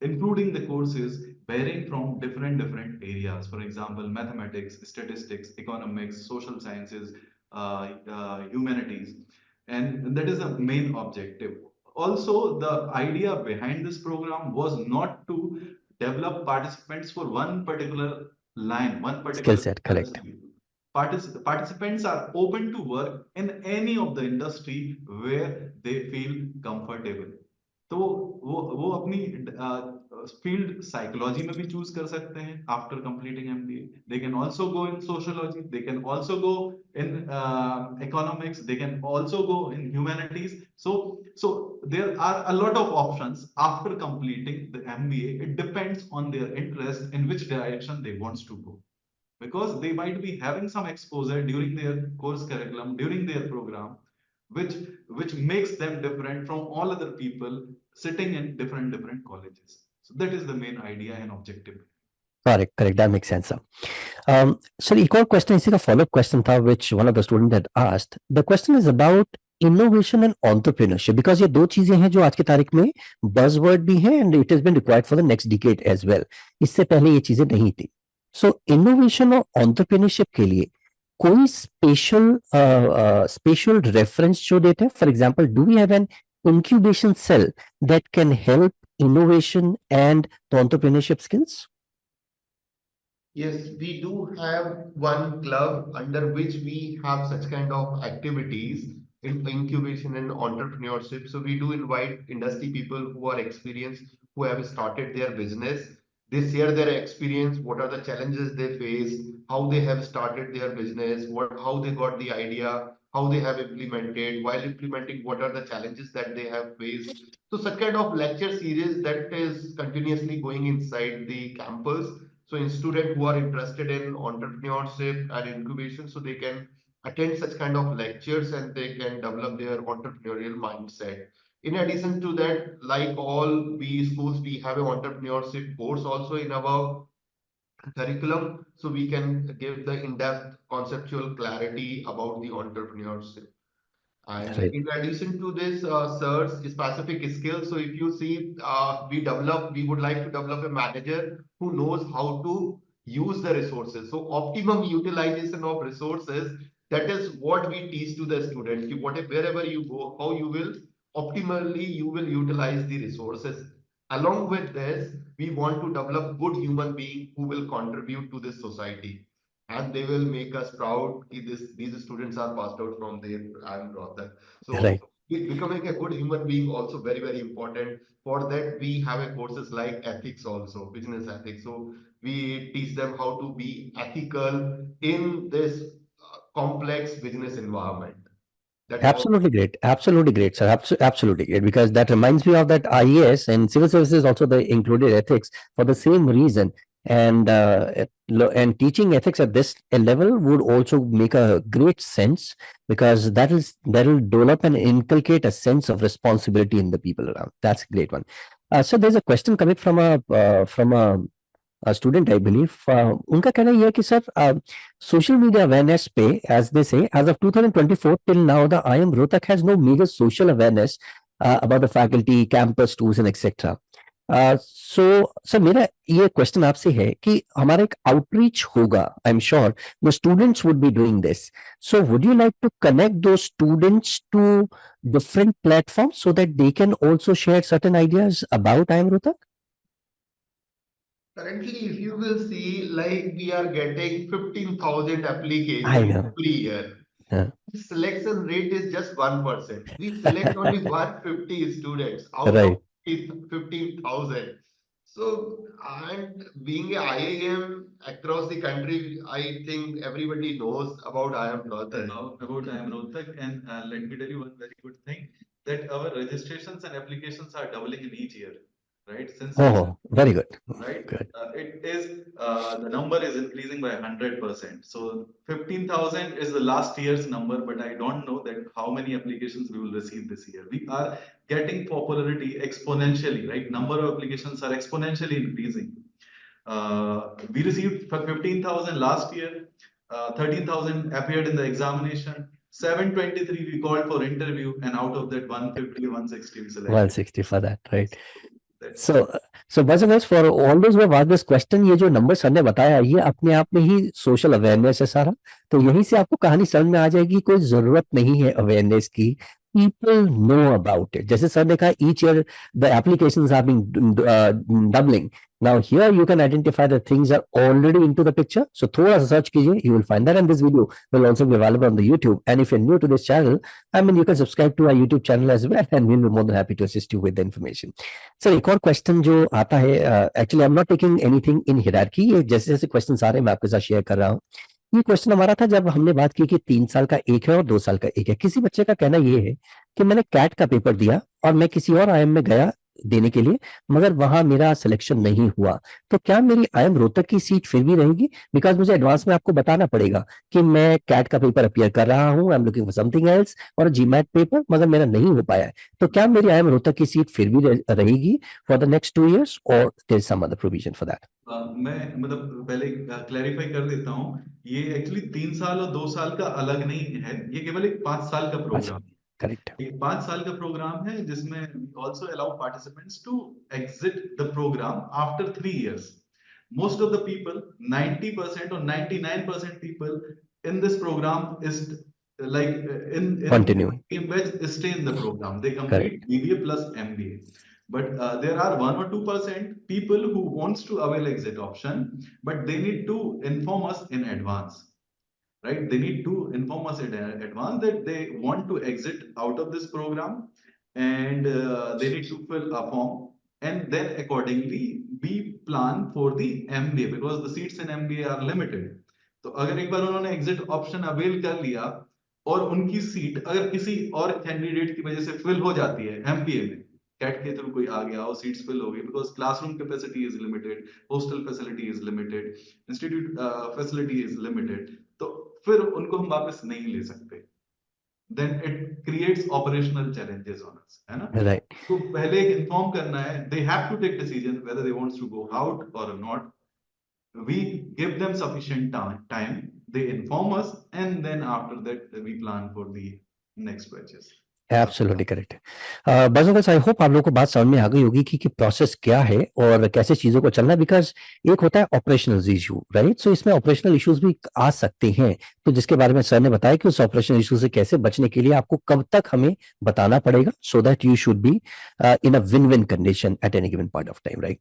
including the courses varying from different areas. For example, mathematics, statistics, economics, social sciences, humanities, and that is the main objective. Also, the idea behind this program was not to develop participants for one particular line, one Skill particular set, correct. industry. Participants are open to work in any of the industry where they feel comfortable. तो वो अपनी field psychology में भी choose कर सकते हैं after completing MBA they can also go in sociology they can also go in economics they can also go in humanities so there are a lot of options after completing the MBA. It depends on their interest in which direction they wants to go, because they might be having some exposure during their course curriculum, during their program, which makes them different from all other people sitting in different colleges. So that is the main idea and objective. Correct, correct. That makes sense, sir. Sir, एक और question इसी का follow up question था which one of the student had asked. The question is about innovation and entrepreneurship, because ये दो चीजें हैं जो आज की तारीख में buzzword भी हैं and it has been required for the next decade as well. इससे पहले ये चीजें नहीं थी. So innovation और entrepreneurship के लिए कोई स्पेशल रेफरेंस जो देते हैं? For example, do we have an incubation cell that can help innovation and the entrepreneurship skills? Yes, we do have one club under which we have such kind of activities in incubation and entrepreneurship. So we do invite industry people who are experienced, who have started their business. They share their experience, what are the challenges they face, how they have started their business, how they got the idea, how they have implemented, while implementing, what are the challenges that they have faced. So such kind of lecture series that is continuously going inside the campus. So in students who are interested in entrepreneurship and incubation, so they can attend such kind of lectures and they can develop their entrepreneurial mindset. In addition to that, like all we schools, we have an entrepreneurship course also in our curriculum, so we can give the in-depth conceptual clarity about the entrepreneurship. And Right. in addition to this, sirs, specific skills. So if you see, we would like to develop a manager who knows how to use the resources. So optimum utilization of resources, that is what we teach to the student. Wherever you go, how you will optimally you will utilize the resources. Along with this, we want to develop good human being who will contribute to this society, and they will make us proud these students are passed out from their IIM Rohtak. So Right. becoming a good human being also very important. For that, we have a courses like ethics also, business ethics. So we teach them how to be ethical in this complex business environment. That all. Absolutely great, sir. Absolutely great, because that reminds me of that IAS and civil services also they included ethics for the same reason. And and teaching ethics at this level would also make a great sense, because that'll develop and inculcate a sense of responsibility in the people around. That's a great one. So there's a question coming from a student, I believe. उनका कहना यह है कि sir, social media awareness पे, as they say, as of 2024 till now, the IIM Rohtak has no major social awareness about the faculty, campus tours and etc. So sir, मेरा ये question आपसे है कि हमारा एक आउटरीच होगा, I am sure the students would be doing this. So would you like to connect those students to different platforms so that they can also share certain ideas about IIM Rohtak? Currently, if you will see, like we are getting 15,000 I applications know. every year. Yeah. Selection rate is just 1%. We select only 150 students out of Right. 15,000. So, and being a IIM across the country, I think everybody knows about IIM Rohtak. About IIM Rohtak, and let me tell you one very good thing, that our registrations and applications are doubling in each year, right? Since Oh, very good. right? Good. It is the number is increasing by 100%. So 15,000 is the last year's number, but I don't know that how many applications we will receive this year. We are getting popularity exponentially, right? Number of applications are exponentially increasing. We received 15,000 last year, 13,000 appeared in the examination, 723 we called for interview, and out of that 150, 160 we selected. 160 for that, right? That's So boys and girls, for all those who have asked this question, ये जो number sir ने बताया ये अपने आप में ही social awareness है सारा। तो यहीं से आपको कहानी समझ में आ जाएगी, कोई जरूरत नहीं है अवेयरनेस की, पीपल नो अबाउट इट। जैसे सर ने कहा each year the applications are being doubling, now here you can identify the things are already into the picture. So थोड़ा सा सर्च कीजिए, you will find that, and this video will also be available on the YouTube, and if you are new to this channel, I mean, you can subscribe to our YouTube channel as well, and we'll be more than happy to assist you with the information. Sir एक और question जो आता है, actually I am not taking anything in hierarchy, ये जैसे जैसे question आ रहे हैं मैं आपके साथ शेयर कर रहा हूँ। ये क्वेश्चन हमारा था जब हमने बात की कि 3 साल का एक है और 2 साल का एक है। किसी बच्चे का कहना ये है कि मैंने कैट का पेपर दिया और मैं किसी और आईएम में गया देने के लिए, मगर वहां मेरा सिलेक्शन नहीं हुआ, तो क्या मेरी IIM रोहतक की सीट फिर भी रहेगी? बिकॉज मुझे एडवांस में आपको बताना पड़ेगा कि मैं कैट का पेपर अपियर कर रहा हूं, I am looking for something else, और जीमैट पेपर, मगर मेरा नहीं हो पाया है, तो क्या मेरी IIM रोहतक की सीट फिर भी रहेगी फॉर द नेक्स्ट 2 years, और there is some other provision for that? मैं मतलब पहले क्लैरिफाई कर देता हूँ, ये एक्चुअली 3 साल और 2 साल का अलग नहीं है, ये केवल एक 5 साल का प्रोग्राम है। करेक्ट। एक 5 साल का प्रोग्राम है जिसमें also allow participants to exit the program after 3 years. Most of the people, 90% or 99% people in this program is like Continue. in which stay in the program. They complete Correct. BBA plus MBA. But there are 1 or 2% people who wants to avail exit option, but they need to inform us in advance. Right? They need to inform us in advance that they want to exit out of this program, and they need to fill a form, and then accordingly we plan for the MBA because the seats in MBA are limited. तो अगर एक बार उन्होंने exit option avail कर लिया और उनकी seat अगर किसी और कैंडिडेट की वजह से फिल हो जाती है MBA में, कैट के थ्रू कोई आ गया और सीट्स फिल हो गई, because classroom capacity is limited, hostel facility is limited, institute facility is limited, तो फिर उनको हम वापस नहीं ले सकते। Then it creates operational challenges on us, है ना? राइट। तो पहले एक इन्फॉर्म करना है, they have to take decision whether they wants to go out और not. We give them sufficient time, they inform us, and then after that we plan for the next batches. Absolutely correct. बस I hope आप लोगों को बात समझ में आ गई होगी कि प्रोसेस क्या है और कैसे चीजों को चलना है, बिकॉज एक होता है ऑपरेशनल इशू, राइट? सो इसमें ऑपरेशनल इश्यूज भी आ सकते हैं, तो जिसके बारे में सर ने बताया कि उस ऑपरेशनल इशू से कैसे बचने के लिए आपको कब तक हमें बताना पड़ेगा, so that you should be in a win win condition at any given point of time, right?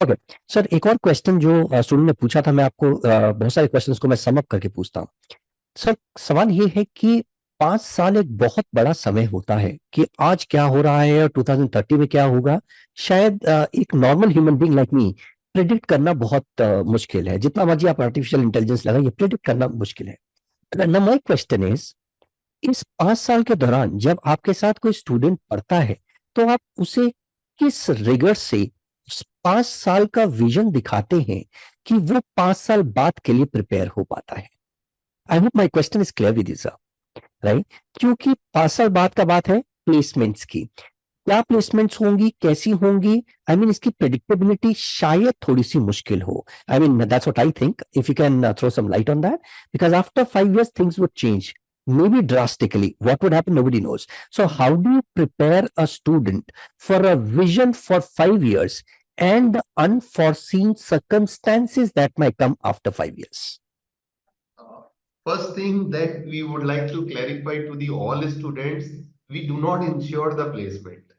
Okay sir, एक और क्वेश्चन जो स्टूडेंट ने पूछा था, मैं आपको बहुत सारे क्वेश्चंस को मैं सम अप करके पूछता हूँ। सर सवाल ये है कि 5 साल एक बहुत बड़ा समय होता है कि आज क्या हो रहा है और 2030 में क्या होगा, शायद एक normal human being like me predict करना बहुत मुश्किल है। जितना मर्जी आप आर्टिफिशियल इंटेलिजेंस लगाइए, प्रिडिक्ट करना मुश्किल है। नाउ माय क्वेश्चन इज, इस 5 साल के दौरान जब आपके साथ कोई स्टूडेंट पढ़ता है, तो आप उसे किस रिगर से उस 5 साल का विजन दिखाते हैं कि वो 5 साल बाद के लिए प्रिपेयर हो पाता है? I hope my question is clear with you sir, right? क्योंकि 5 साल बाद का बात है प्लेसमेंट्स की, क्या प्लेसमेंट्स होंगी, कैसी होंगी, आई मीन इसकी प्रेडिक्टेबिलिटी शायद थोड़ी सी मुश्किल हो। I mean that's what I think, if you can throw some light on that, because after 5 years things would change maybe drastically. What would happen, nobody knows. So how do you prepare a student for a vision for 5 years and the unforeseen circumstances that might come after 5 years? First thing that we would like to clarify to the all students, we do not ensure the placement.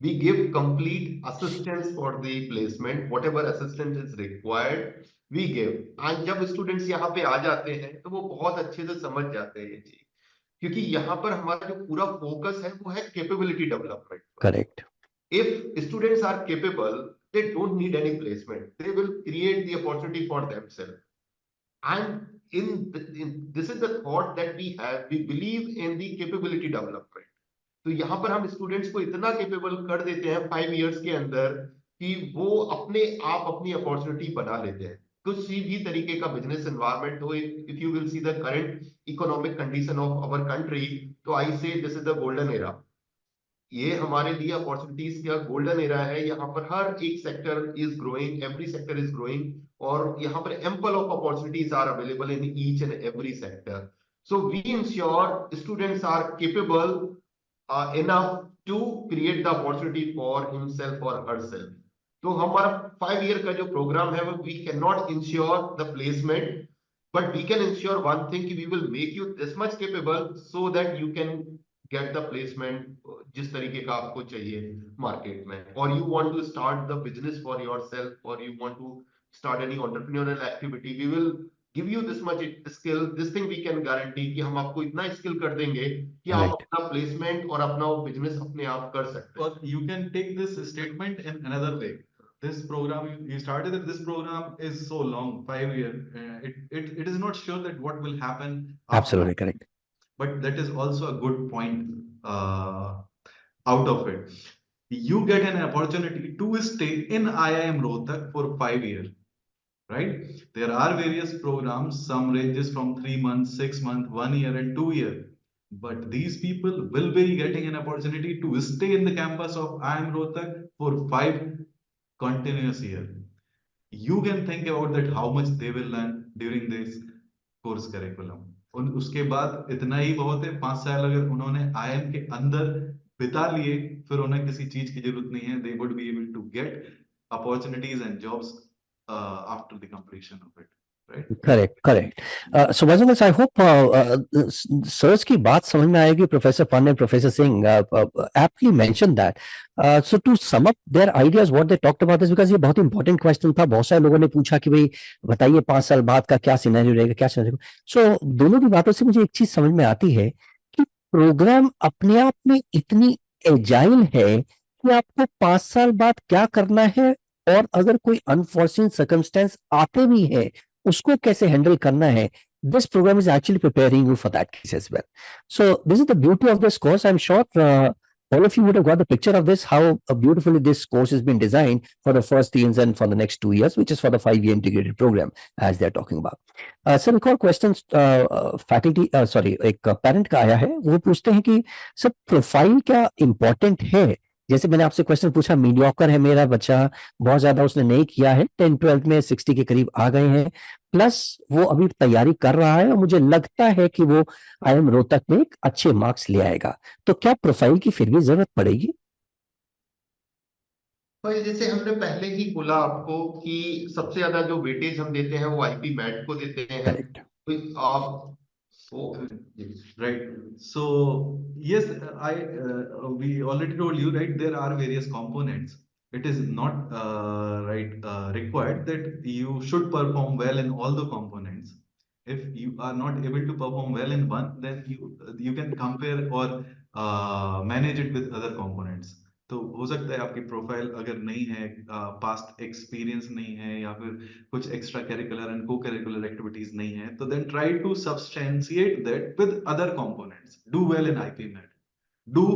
We give complete assistance for the placement, whatever assistance is required, we give. And जब students यहाँ पे आ जाते हैं तो वो बहुत अच्छे से समझ जाते हैं ये चीज, क्योंकि यहाँ पर हमारा जो पूरा फोकस है वो है capability development. Correct. If students are capable, they don't need any placement. They will create the opportunity for themselves. And this is the thought that we have. We believe in the capability development. तो यहाँ पर हम students को इतना capable कर देते हैं 5 years के अंदर कि वो अपने आप अपनी अपॉर्चुनिटी बना लेते हैं। किसी भी तरीके का बिजनेस एनवायरनमेंट हो, if you will see the current economic condition of our country, तो I say this is the golden era. ये हमारे लिए अपॉर्चुनिटीज का गोल्डन एरा है। यहाँ पर हर एक sector is growing, every sector is growing, और यहाँ पर ample of opportunities are available in each and every sector. So we ensure students are capable enough to create the opportunity for himself or herself. तो हमारा 5 year का जो programme है वो we cannot ensure the placement, but we can ensure one thing कि we will make you this much capable so that you can get the placement जिस तरीके का आपको चाहिए मार्केट में. और you want to start the business for yourself, or you want to start any entrepreneurial activity, we will give you this much skill. This thing we can guarantee कि हम आपको इतना स्किल कर देंगे कि आप Right. अपना प्लेसमेंट और अपना बिजनेस अपने आप कर सकते हैं. Or you can take this statement in another way. This program you started that this program is so long, 5 year. It is not sure that what will happen after. Absolutely correct. But that is also a good point out of it. You get an opportunity to stay in IIM Rohtak for 5 years, right? There are various programs, some ranges from 3 months, 6 months, 1 year, and 2 year. But these people will be getting an opportunity to stay in the campus of IIM Rohtak for 5 continuous years. You can think about that how much they will learn during this course curriculum. और उसके बाद इतना ही बहुत है, 5 साल अगर उन्होंने IM के अंदर बिता लिए, फिर उन्हें किसी चीज की जरूरत नहीं है. They would be able to get opportunities and jobs after the completion of it, right? Correct correct. So बस आई होप सर्च की बात समझ में आएगी. Professor Pandey, professor Singh aptly mentioned that. So to sum up their ideas what they talked about is because ये बहुत important question था. बहुत सारे लोगों ने पूछा कि भाई बताइए 5 साल बाद का क्या सिनेरियो रहेगा, क्या सिनेरियो. सो दोनों की बातों से मुझे एक चीज समझ में आती है कि प्रोग्राम अपने आप में इतनी एजाइल है कि आपको 5 साल बाद क्या करना है, और अगर कोई अनफॉर्चुन सर्कमस्टेंस आते भी है उसको कैसे हैंडल करना है. This program is actually preparing you for that case as well. So this is the beauty of this course. I'm sure all of you would have got the picture of this, how beautifully this course has been designed for the first years and for the next 2 years, which is for the 5 year integrated program as they're talking about. Sir, एक और question faculty sorry एक parent का आया है. वो पूछते हैं कि सर प्रोफाइल क्या इम्पोर्टेंट है. जैसे मैंने आपसे क्वेश्चन पूछा, मीडियोकर है मेरा बच्चा, बहुत ज्यादा उसने नहीं किया है, 10-12 में 60 के करीब आ गए हैं, प्लस वो अभी तैयारी कर रहा है और मुझे लगता है कि वो आईएम रोहतक में अच्छे मार्क्स ले आएगा, तो क्या प्रोफाइल की फिर भी जरूरत पड़ेगी? भाई जैसे हमने पहले ही बोला आपको कि सबसे ज्यादा जो वेटेज हम देते हैं वो आईपी मैट को देते हैं. करेक्ट. तो आप Right. So yes, we already told you, right? There are various components. It is not required that you should perform well in all the components. If you are not able to perform well in one, then you can compare or manage it with other components. तो हो सकता है आपकी profile अगर नहीं है, past experience नहीं है, या फिर कुछ extra curricular and co curricular activities नहीं है, तो then try to substantiate that with other components. Do well in IPM, do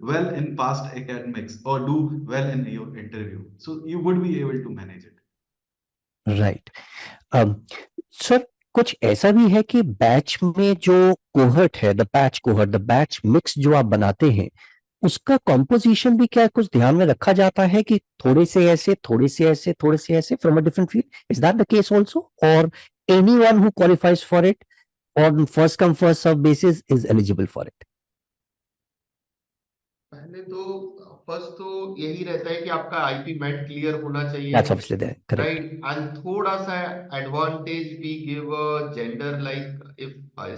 well in past academics, or do well in your interview, so you would be able to manage it. Right. Sir कुछ ऐसा भी है कि batch में जो cohort है, the batch cohort, the batch mix जो आप बनाते हैं, उसका कॉम्पोजिशन भी क्या कुछ ध्यान में रखा जाता है कि थोड़े से ऐसे, थोड़े से ऐसे, थोड़े से ऐसे from a different field? Is that the case also, और anyone who qualifies for it on first come first serve basis is eligible for it? पहले तो फर्स्ट तो यही रहता है कि आपका आईपी मैट क्लियर होना चाहिए, that's obviously there. Correct. Right. And थोड़ा सा advantage we give gender, like if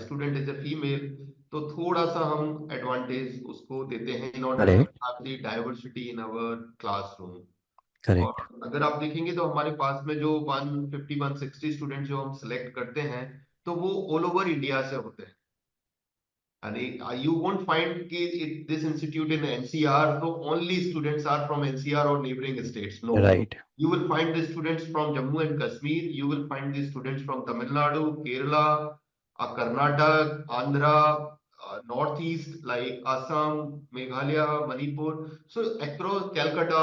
student is a female, तो थोड़ा सा हम एडवांटेज उसको देते हैं in order to correct. Have the diversity in our classroom. Correct. और अगर आप देखेंगे तो हमारे पास में जो 150 160 स्टूडेंट जो हम सिलेक्ट करते हैं, तो वो ऑल ओवर इंडिया से होते हैं. And you won't find this institute in NCR, so only students are from NCR or neighboring states. No. Right. You will find the students from Jammu and Kashmir. You will find the students from Tamil Nadu, Kerala, Karnataka, Andhra, Northeast like Assam, Meghalaya, Manipur. So across Calcutta,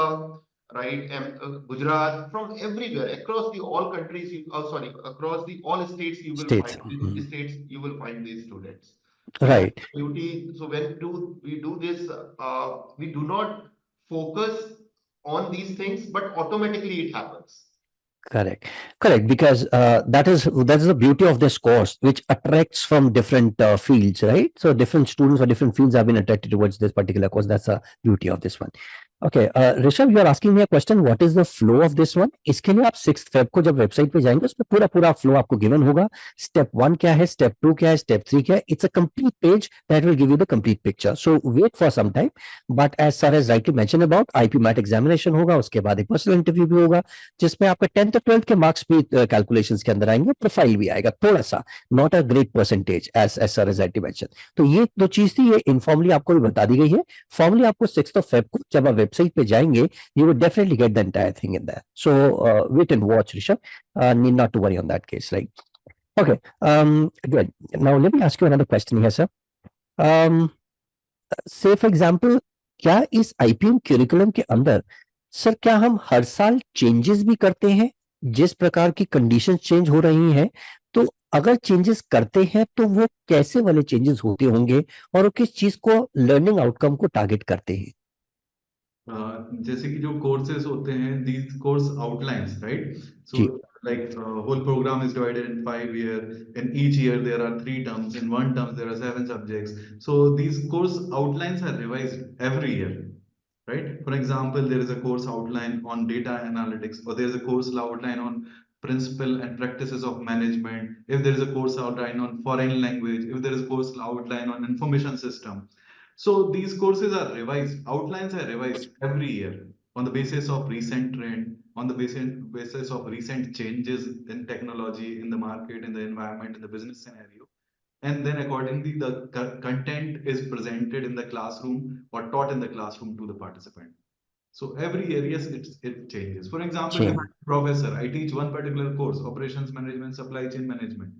right, and Gujarat, from everywhere, across the all countries, across the all states, you will States. find states, you will find these students. Right. Beauty. So when we do this, we do not focus on these things, but automatically it happens. Correct, correct. Because that is the beauty of this course, which attracts from different fields, right? So different students or different fields have been attracted towards this particular course. That's the beauty of this one. Okay, Rishabh, you are asking me a question. What is the flow of this one? इसके लिए आप 6 Feb को जब website पे जाएंगे उसमें पूरा पूरा फ्लो आपको गिवन होगा. स्टेप 1 क्या है, स्टेप 2 क्या है, स्टेप 3 क्या है. It's a complete page that will give you the complete picture. So wait for some time. But as sir has rightly mention about IP MAT examination होगा, उसके बाद एक पर्सनल इंटरव्यू भी होगा जिसमें आपका 10th और 12th के मार्क्स भी कैलकुलेशंस के अंदर आएंगे, प्रोफाइल भी आएगा थोड़ा सा, not a great percentage as sir has rightly mention. तो ये दो चीज थी, ये इनफॉर्मली आपको भी बता दी गई है. फॉर्मली आपको 6th ऑफ फेब को जब आप वेबसाइट पे जाएंगे you will definitely get the entire thing in there. So wait and watch, Rishabh. Need not to worry on that case, right? Okay. Good. Now let me ask you another question here, sir. Say for example, क्या इस IPM curriculum के अंदर sir क्या हम हर साल changes भी करते हैं जिस प्रकार की कंडीशन चेंज हो रही हैं? तो अगर चेंजेस करते हैं तो वो कैसे वाले चेंजेस होते होंगे और वो किस चीज को लर्निंग आउटकम को टारगेट करते हैं? जैसे कि जो कोर्सेज होते हैं, these course outlines, right? So जी. like whole program is divided in 5 year. In each year there are 3 terms. In one term there are 7 subjects. So these course outlines are revised every year, right? For example, there is a course outline on data analytics, or there is a course outline on principle and practices of management. If there is a course outline on foreign language, if there is a course outline on information system. So these courses are revised, outlines are revised every year on the basis of recent trend, on the basis of recent changes in technology, in the market, in the environment, in the business scenario. And then accordingly, the content is presented in the classroom or taught in the classroom to the participant. So every year, yes, it changes. For example, if I'm Change. a professor, I teach one particular course, operations management, supply chain management.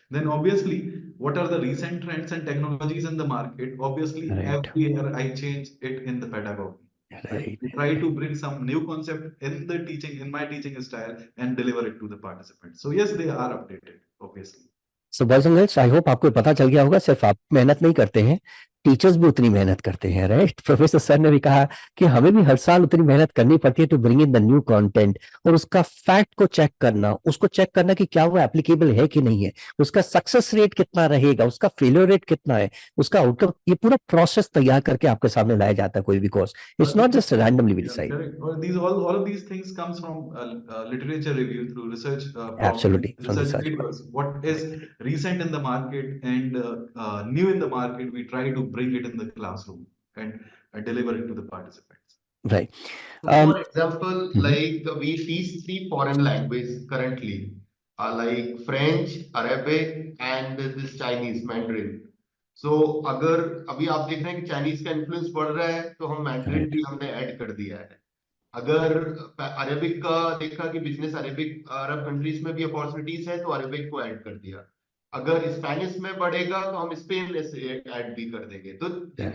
Then obviously, what are the recent trends and technologies in the market? Obviously, Right. every year I change it in the pedagogy. Right? Right. I try to bring some new concept in the teaching, in my teaching style, and deliver it to the participants. So yes, they are updated, obviously. So boys and girls, I hope आपको पता चल गया होगा, सिर्फ आप मेहनत नहीं करते हैं, टीचर्स भी उतनी मेहनत करते हैं, राइट? प्रोफेसर सर ने भी कहा कि हमें भी हर साल उतनी मेहनत करनी पड़ती है to bring in the new content, और उसका फैक्ट को चेक करना, उसको चेक करना कि क्या वो एप्लीकेबल है कि नहीं है, उसका सक्सेस रेट कितना रहेगा, उसका फेलियर रेट कितना है, उसका आउटकम, ये पूरा प्रोसेस तैयार करके आपके सामने लाया जाता है कोई भी course. It's not just randomly Yeah, decide. correct. Or these all of these things comes from literature review through research problems, absolutely, from research research. papers. What is recent in the market and new in the market, we try to bring it in the classroom and deliver it to the participants. Right. So for example, like we teach 3 foreign languages currently, like French, Arabic, and this Chinese Mandarin. So अगर अभी आप देख रहे हैं कि Chinese का influence बढ़ रहा है तो हम मैंड्रिन भी हमने ऐड कर दिया है. अगर अरेबिक का देखा कि बिजनेस अरेबिक अरब कंट्रीज में भी अपॉर्चुनिटीज है तो अरेबिक को ऐड कर दिया. अगर स्पेनिश में बढ़ेगा तो हम स्पेन ऐड भी कर देंगे. तो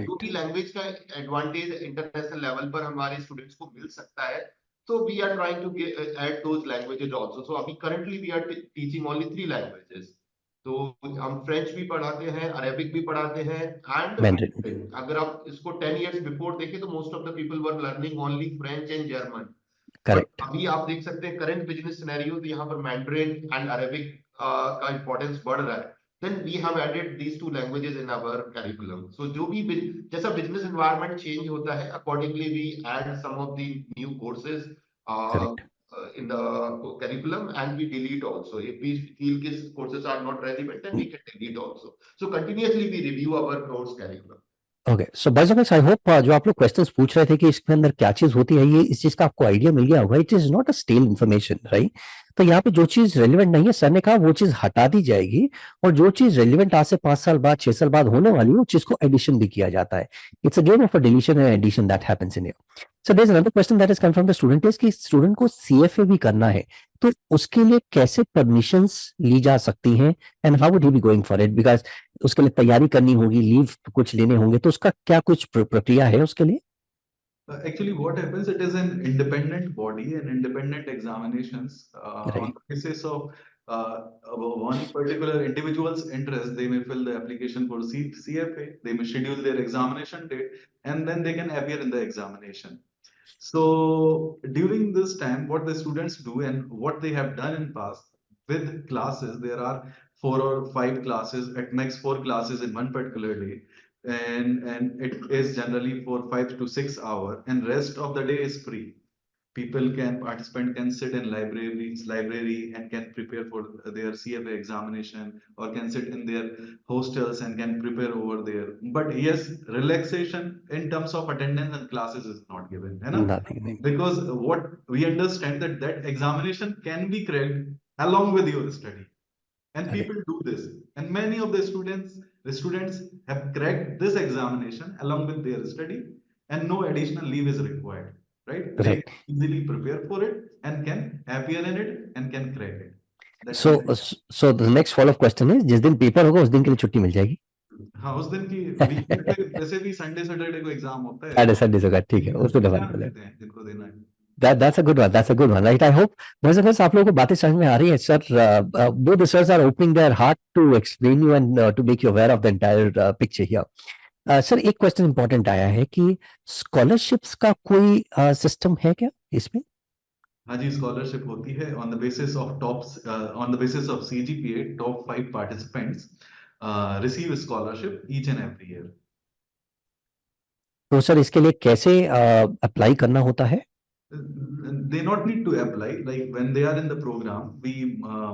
जो भी लैंग्वेज का एडवांटेज इंटरनेशनल लेवल पर हमारे स्टूडेंट्स को मिल सकता है, तो we are trying to add those languages also. So अभी currently we are teaching only 3 languages. तो हम फ्रेंच भी पढ़ाते हैं, अरेबिक भी पढ़ाते हैं, एंड मैंड्रिन. अगर आप इसको 10 years बिफोर देखें तो most of the people were learning only French and German. But correct. अभी आप देख सकते हैं करंट बिजनेस सिनेरियो, यहाँ पर मैंड्रिन एंड अरेबिक का इंपॉर्टेंस बढ़ रहा है. then we have added these 2 languages in our curriculum. So जो भी जैसा business environment change होता है, accordingly we add some of the new courses correct. in the curriculum, and we delete also. If we feel these courses are not relevant, then we can delete also. So continuously we review our course curriculum. Okay. So boys and I hope जो आप लोग questions पूछ रहे थे कि इसके अंदर क्या चीज होती है, ये इस चीज का आपको आइडिया मिल गया होगा. It is not a stale information, right? तो यहाँ पे जो चीज रेलिवेंट नहीं है, सर ने कहा वो चीज हटा दी जाएगी, और जो चीज रेलिवेंट आज से 5 साल बाद 6 साल बाद होने वाली है, उस चीज को एडिशन भी किया जाता है. It's a game of a deletion and addition that happens in here. So there is another question that is come from the student, is कि स्टूडेंट को सीएफए भी करना है, तो उसके लिए कैसे परमिशंस ली जा सकती हैं, and how would he be going for it? Because उसके लिए तैयारी करनी होगी, लीव कुछ लेने होंगे, तो उसका क्या कुछ प्रक्रिया है उसके लिए? Actually, what happens, it is an independent body and independent examinations on right. the basis of one particular individual's interest, they may fill the application for CFA, they may schedule their examination date, and then they can appear in the examination. So during this time, what the students do and what they have done in past with classes, there are 4 or 5 classes, at max 4 classes in one particular day, and it is generally for 5 to 6 hours, and rest of the day is free. Participant can sit in library and can prepare for their CFA examination, or can sit in their hostels and can prepare over there. But yes, relaxation in terms of attendance and classes is not given, है ना? Nothing. Because what we understand that examination can be cracked along with your study, and Okay. people do this, and many of the students have cracked this examination along with their study, and no additional leave is required, right? They Right. can easily prepare for it and can appear in it and can crack it. That So, is- so the next follow-up question is, जिस दिन paper होगा उस दिन के लिए छुट्टी मिल जाएगी? हाँ, उस दिन की वीकेंड पे वैसे भी संडे सैटरडे को एग्जाम होता है, Saturday होगा, ठीक है, उसको एग्जाम डिफाइन कर देते हैं जिनको देना है. That's a good one. That's a good one, right? I hope, boys and girls, आप लोगों को बातें समझ में आ रही हैं, sir. Both the sirs are opening their heart to explain you and to make you aware of the entire picture here. Sir, एक question important आया है कि स्कॉलरशिप्स का कोई सिस्टम है क्या इसमें? हाँ जी, स्कॉलरशिप होती है on the basis of CGPA. Top 5 participants receive scholarship each and every year. तो सर इसके लिए कैसे अप्लाई करना होता है? They not need to apply. Like when they are in the program, we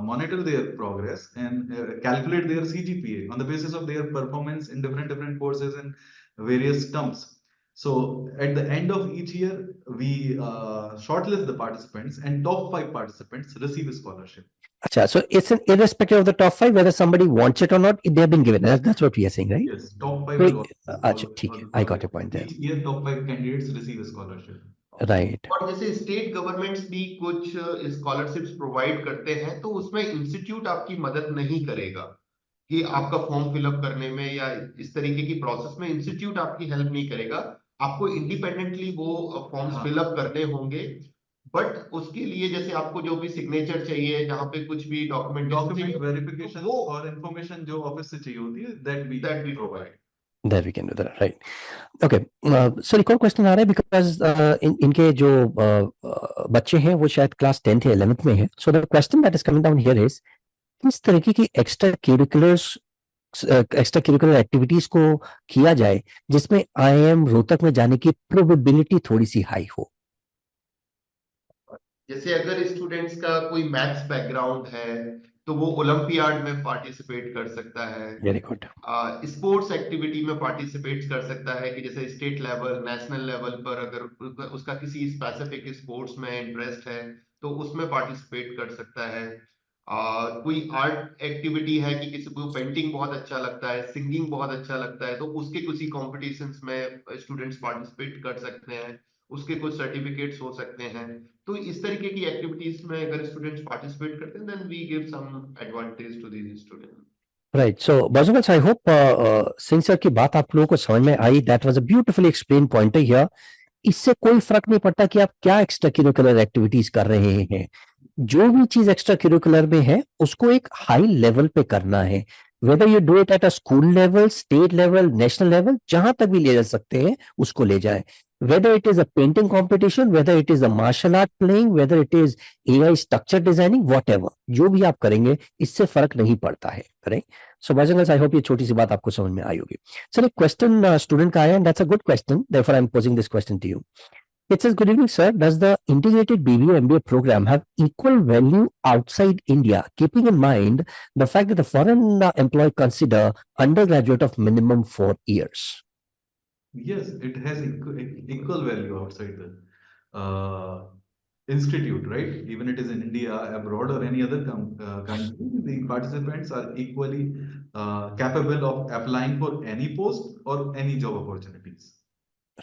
monitor their progress and calculate their CGPA on the basis of their performance in different courses and various terms. So at the end of each year, we shortlist the participants, and top 5 participants receive a scholarship. अच्छा, so it's an irrespective of the top 5 whether somebody wants it or not, they have been given. That's what we are saying, right? Yes, top 5 तो will also अच्छा, ठीक है, I got your point there. Each year, top 5 candidates receive a scholarship. Right. और जैसे state governments भी कुछ scholarships provide करते हैं, तो उसमें इंस्टीट्यूट आपकी मदद नहीं करेगा कि आपका फॉर्म फिलअप करने में या इस तरीके की प्रोसेस में इंस्टीट्यूट आपकी हेल्प नहीं करेगा. आपको इंडिपेंडेंटली वो फॉर्म्स फिलअप करने होंगे. बट उसके लिए जैसे आपको जो भी सिग्नेचर चाहिए, जहाँ पे कुछ भी डॉक्यूमेंट डॉक्यूमेंट वेरिफिकेशन और इंफॉर्मेशन जो ऑफिस से चाहिए होती है, that we provide. That we can do that, right? Okay. Sir एक और क्वेश्चन आ रहा है बिकॉज इनके जो बच्चे हैं वो शायद क्लास 10th या 11th में है. So the question that is coming down here is, किस तरीके की एक्स्ट्रा करिकुलर एक्टिविटीज को किया जाए जिसमें IIM रोहतक में जाने की प्रोबेबिलिटी थोड़ी सी हाई हो? जैसे अगर स्टूडेंट्स का कोई मैथ्स बैकग्राउंड है तो वो ओलंपियाड में पार्टिसिपेट कर सकता है. Very good. स्पोर्ट्स एक्टिविटी में पार्टिसिपेट कर सकता है कि जैसे स्टेट लेवल, नेशनल लेवल पर अगर उसका किसी स्पेसिफिक स्पोर्ट्स में इंटरेस्ट है तो उसमें पार्टिसिपेट कर सकता है. कोई आर्ट एक्टिविटी है कि किसी को पेंटिंग बहुत अच्छा लगता है, सिंगिंग बहुत अच्छा लगता है, तो उसके किसी कॉम्पिटिशन्स में स्टूडेंट्स पार्टिसिपेट कर सकते हैं. उसके कुछ सर्टिफिकेट्स हो सकते हैं. तो इस तरीके की एक्टिविटीज में अगर स्टूडेंट्स पार्टिसिपेट करते हैं, then we give some advantage to these students. Right. So boys, I hope Singh sir की बात आप लोगों को समझ में आई. That was a beautifully explain point here. इससे कोई फर्क नहीं पड़ता कि आप क्या एक्स्ट्रा करिकुलर एक्टिविटीज कर रहे हैं. जो भी चीज एक्स्ट्रा करिकुलर में है उसको एक हाई लेवल पे करना है. Whether you do it at a school level, state level, national level, जहां तक भी ले जा सकते हैं उसको ले जाए. Whether it is a painting competition, whether it is a martial art playing, whether it is AI structure designing, whatever, जो भी आप करेंगे इससे फर्क नहीं पड़ता है. Correct. So boys and girls, I hope ये छोटी सी बात आपको समझ में आई होगी. सर एक क्वेश्चन स्टूडेंट का आया, and that's a good question, therefore I am posing this question to you. It says, good evening, sir. Does the integrated BBA MBA program have equal value outside India, keeping in mind the fact that the foreign employee consider undergraduate of minimum 4 years? Yes, it has equal value outside the institute, right? Even it is in India, abroad, or any other country, the participants are equally capable of applying for any post or any job opportunities.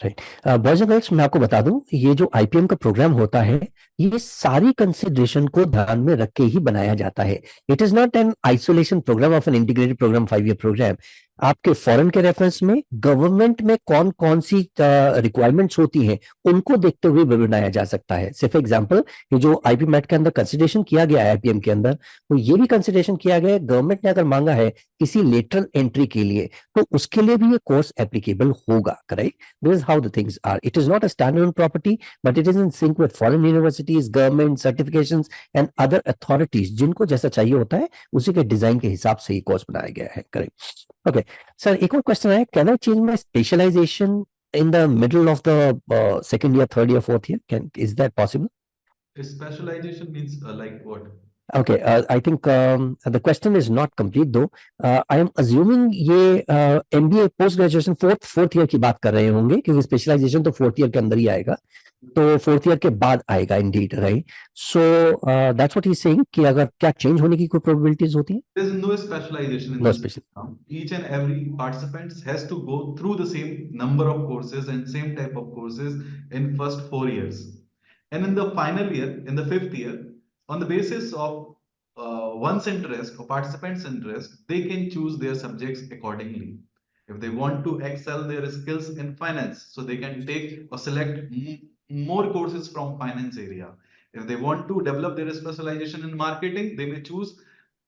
Right. Boys and girls, मैं आपको बता दूं, ये जो IPM का programme होता है ये सारी कंसिडरेशन को ध्यान में रख के ही बनाया जाता है. It is not an isolation program of an integrated program, 5 year program. आपके फॉरेन के रेफरेंस में गवर्नमेंट में कौन कौन सी रिक्वायरमेंट्स होती हैं उनको देखते हुए भी बनाया जा सकता है। से फॉर एग्जांपल ये जो आईपी मैट के अंदर कंसिडरेशन किया गया है आईपीएम के अंदर, तो ये भी कंसिडरेशन किया गया है गवर्नमेंट ने अगर मांगा है किसी लेटरल एंट्री के लिए तो उसके लिए भी ये कोर्स एप्लीकेबल होगा। Correct, this is how the things are. It is not a standard property but it is in sync with foreign universities, government certifications and other authorities, जिनको जैसा चाहिए होता है उसी के डिजाइन के हिसाब से ये कोर्स बनाया गया है। Correct, okay sir. एक और क्वेश्चन है, can I change my specialization in the middle of the second year, third year, fourth year? Is that possible? Specialization means like what? Okay, I think the question is not complete though. I am assuming ये MBA post graduation fourth year की बात कर रहे होंगे क्योंकि specialisation तो fourth year के अंदर ही आएगा, तो फोर्थ ईयर के बाद आएगा Indeed, right? So that's what he is saying कि अगर क्या चेंज होने की कोई प्रोबेबिलिटीज होती है? There is no specialization in no this special. program. Each and every participant has to go through the same number of courses and same type of courses in first 4 years. And in the final year, in the fifth year, on the basis of one's interest or participants' interest, they can choose their subjects accordingly. If they want to excel their skills in finance, so they can take or select more courses from finance area. If they want to develop their specialization in marketing, they may choose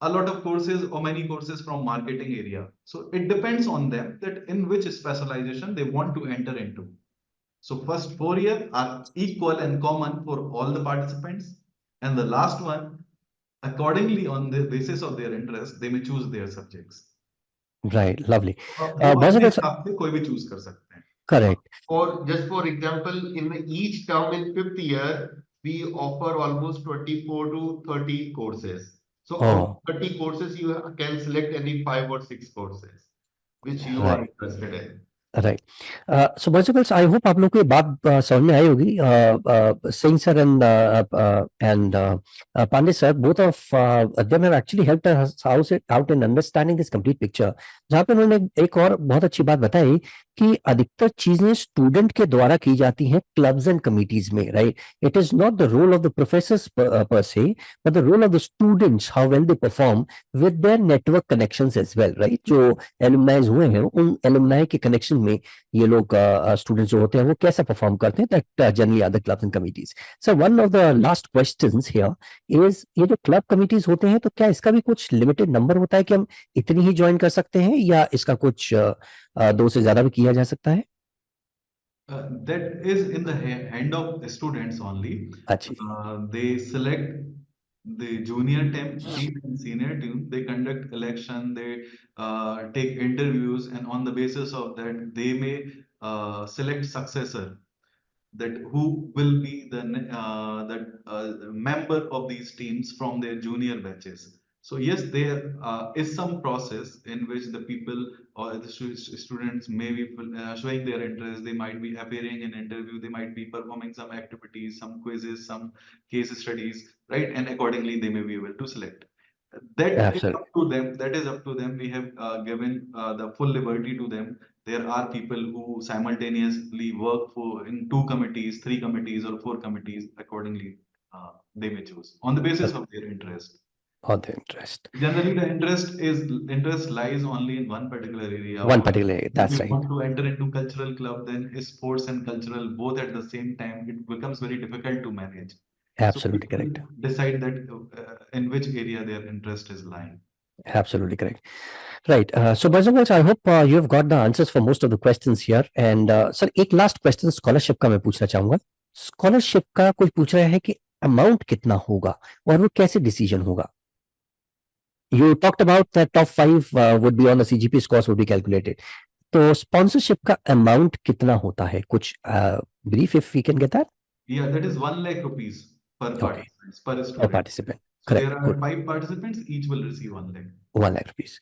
a lot of courses or many courses from marketing area. So it depends on them that in which specialization they want to enter into. So first 4 years are equal and common for all the participants, and the last one, accordingly on the basis of their interest, they may choose their subjects. Right, lovely. वो अपने हिसाब से कोई भी choose कर सकते हैं। Correct. For just for example, in each term in fifth year, we offer almost 24 to 30 courses. So out of 30 courses, you can select any 5 or 6 courses which you are interested in. Right, so boys I hope आप लोग को ये बात समझ में आई होगी। Singh sir and Pandey sir, both of them have actually helped us out in understanding this complete picture, जहाँ पे उन्होंने एक और बहुत अच्छी बात बताई कि अधिकतर चीजें स्टूडेंट के द्वारा की जाती हैं क्लब्स एंड कमिटीज में, right? It is not the role of the professors per se but the role of the students, how well they perform with their network connections as well, right? जो alumnis हुए हैं उन alumni के connection में ये लोग students जो होते हैं वो कैसा परफॉर्म करते हैं, that generally other clubs and committees. So one of the last questions here is, ये जो क्लब कमिटीज होते हैं तो क्या इसका भी कुछ लिमिटेड नंबर होता है कि हम इतनी ही ज्वाइन कर सकते हैं या इसका कुछ 2 से ज्यादा भी किया जा सकता है? That is in the hand of students only. They select the junior team and senior team. They conduct election. They take interviews, and on the basis of that, they may select successor. That who will be the member of these teams from their junior batches. So yes, there is some process in which the people or the students may be showing their interest. They might be appearing in interview. They might be performing some activities, some quizzes, some case studies, right? And accordingly, they may be able to select. That is up to them. That is up to them. We have given the full liberty to them. There are people who simultaneously work in 2 committees, 3 committees, or 4 committees. Accordingly, they may choose on the basis of their interest. Or the interest. Generally, the interest lies only in one particular area. One particular area, that's right. If you want to enter into cultural club, then sports and cultural both at the same time, it becomes very difficult to manage. Absolutely correct. Decide that in which area their interest is lying. Absolutely correct. Right. So, boys and girls, I hope you have got the answers for most of the questions here. And sir, एक last question scholarship का मैं पूछना चाहूंगा। Scholarship का कोई पूछ रहा है कि amount कितना होगा और वो कैसे decision होगा? You talked about that top 5 would be on the CGP scores would be calculated. तो sponsorship का amount कितना होता है? कुछ brief if we can get that? Yeah, that is 1 lakh rupees per participant, per student. Per participant. So there are 5 participants, each will receive 1 lakh. 1 lakh rupees.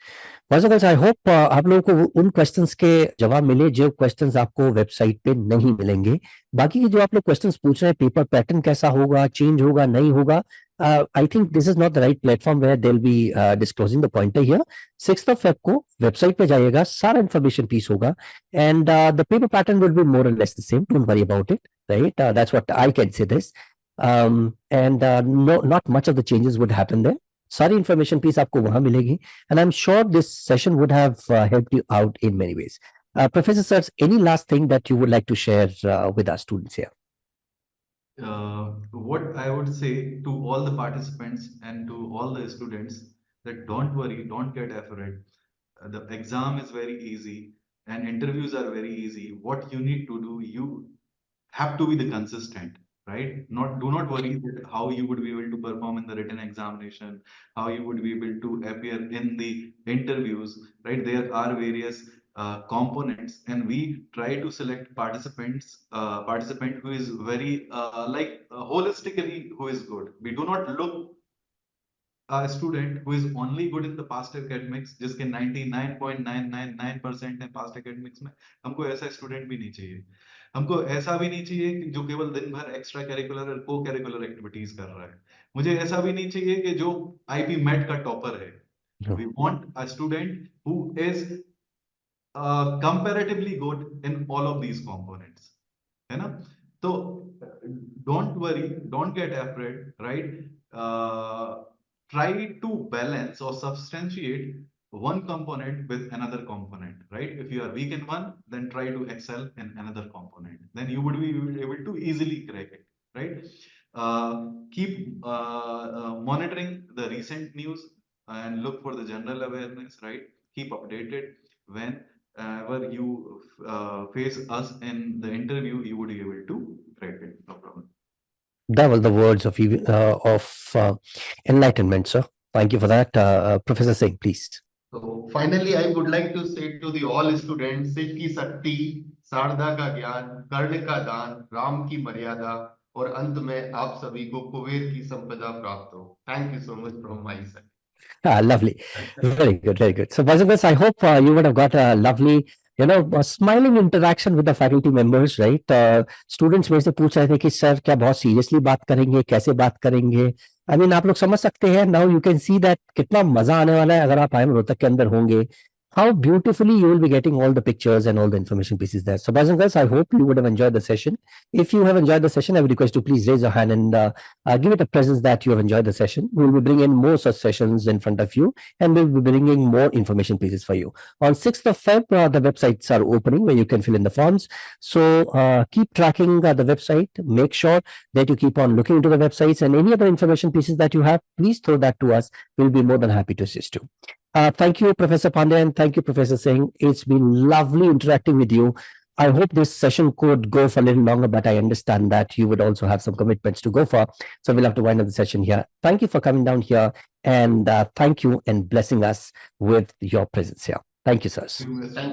I hope आप लोगों को उन questions के जवाब मिले जो क्वेश्चंस आपको website पे नहीं मिलेंगे। बाकी के जो आप लोग क्वेश्चंस पूछ रहे हैं, पेपर पैटर्न कैसा होगा, चेंज होगा, नहीं होगा, I think this is not the right platform where they will be disclosing the pointer here. 6th of Feb को वेबसाइट पे जाइएगा, सारा इन्फॉर्मेशन पीस होगा and the paper pattern will be more और less the same, don't worry about it, right? That's what I can say this. And no, not much of the changes would happen there. सारी information piece आपको वहां मिलेगी, and I'm sure this session would have helped you out in many ways. Professor Sirs, any last thing that you would like to share with our students here? What I would say to all the participants and to all the students, that don't worry, don't get afraid. The exam is very easy and interviews are very easy. What you need to do, you have to be the consistent, right? Do not worry that how you would be able to perform in the written examination, how you would be able to appear in the interviews, right? There are various components, and we try to select participant who is very holistically who is good. We do not look a student who is only good in the past academics, जिसके 99.999% है past academics में, हमको ऐसा student भी नहीं चाहिए. हमको ऐसा भी नहीं चाहिए कि जो केवल दिन भर एक्स्ट्रा करिकुलर और को करिकुलर एक्टिविटीज कर रहा है. मुझे ऐसा भी नहीं चाहिए कि जो आईपी मेट का टॉपर है. We want a student who is comparatively good in all of these components, है ना? तो don't worry, don't get afraid, right? Try to balance or substantiate one component with another component, right? If you are weak in one, then try to excel in another component. Then you would be able to easily crack it, right? Keep monitoring the recent news and look for the general awareness, right? Keep updated. Whenever you face us in the interview, you would be able to crack it, no problem. That was the words of enlightenment, sir. Thank you for that. Professor Singh, please. So finally, I would like to say to the all students, Sikh ki Sakti, Sarda ka Gyan, Karna ka Dan, Ram ki Maryada, और अंत में आप सभी को कुबेर की संपदा प्राप्त हो. Thank you so much from my side. Lovely. Very good, very good. So, Bazagas, I hope you would have got a lovely, smiling interaction with the faculty members, right? Students मेरे से पूछ रहे थे कि सर क्या बहुत seriously बात करेंगे, कैसे बात करेंगे. I mean, आप लोग समझ सकते हैं. Now you can see that कितना मजा आने वाला है अगर आप IIM रोहतक के अंदर होंगे. How beautifully you will be getting all the pictures and all the information pieces there. So, boys and girls, I hope you would have enjoyed the session. If you have enjoyed the session, I would request you to please raise your hand and give it a presence that you have enjoyed the session. We will be bringing more such sessions in front of you, and we'll be bringing more information pieces for you. On 6th of Feb, the websites are opening where you can fill in the forms. So keep tracking the website. Make sure that you keep on looking into the websites, and any other information pieces that you have, please throw that to us. We'll be more than happy to assist you. Thank you, Professor Pandey, and thank you, Professor Singh. It's been lovely interacting with you. I hope this session could go for a little longer, but I understand that you would also have some commitments to go for. So we'll have to wind up the session here. Thank you for coming down here, and thank you and blessing us with your presence here. Thank you, sirs. Thank you.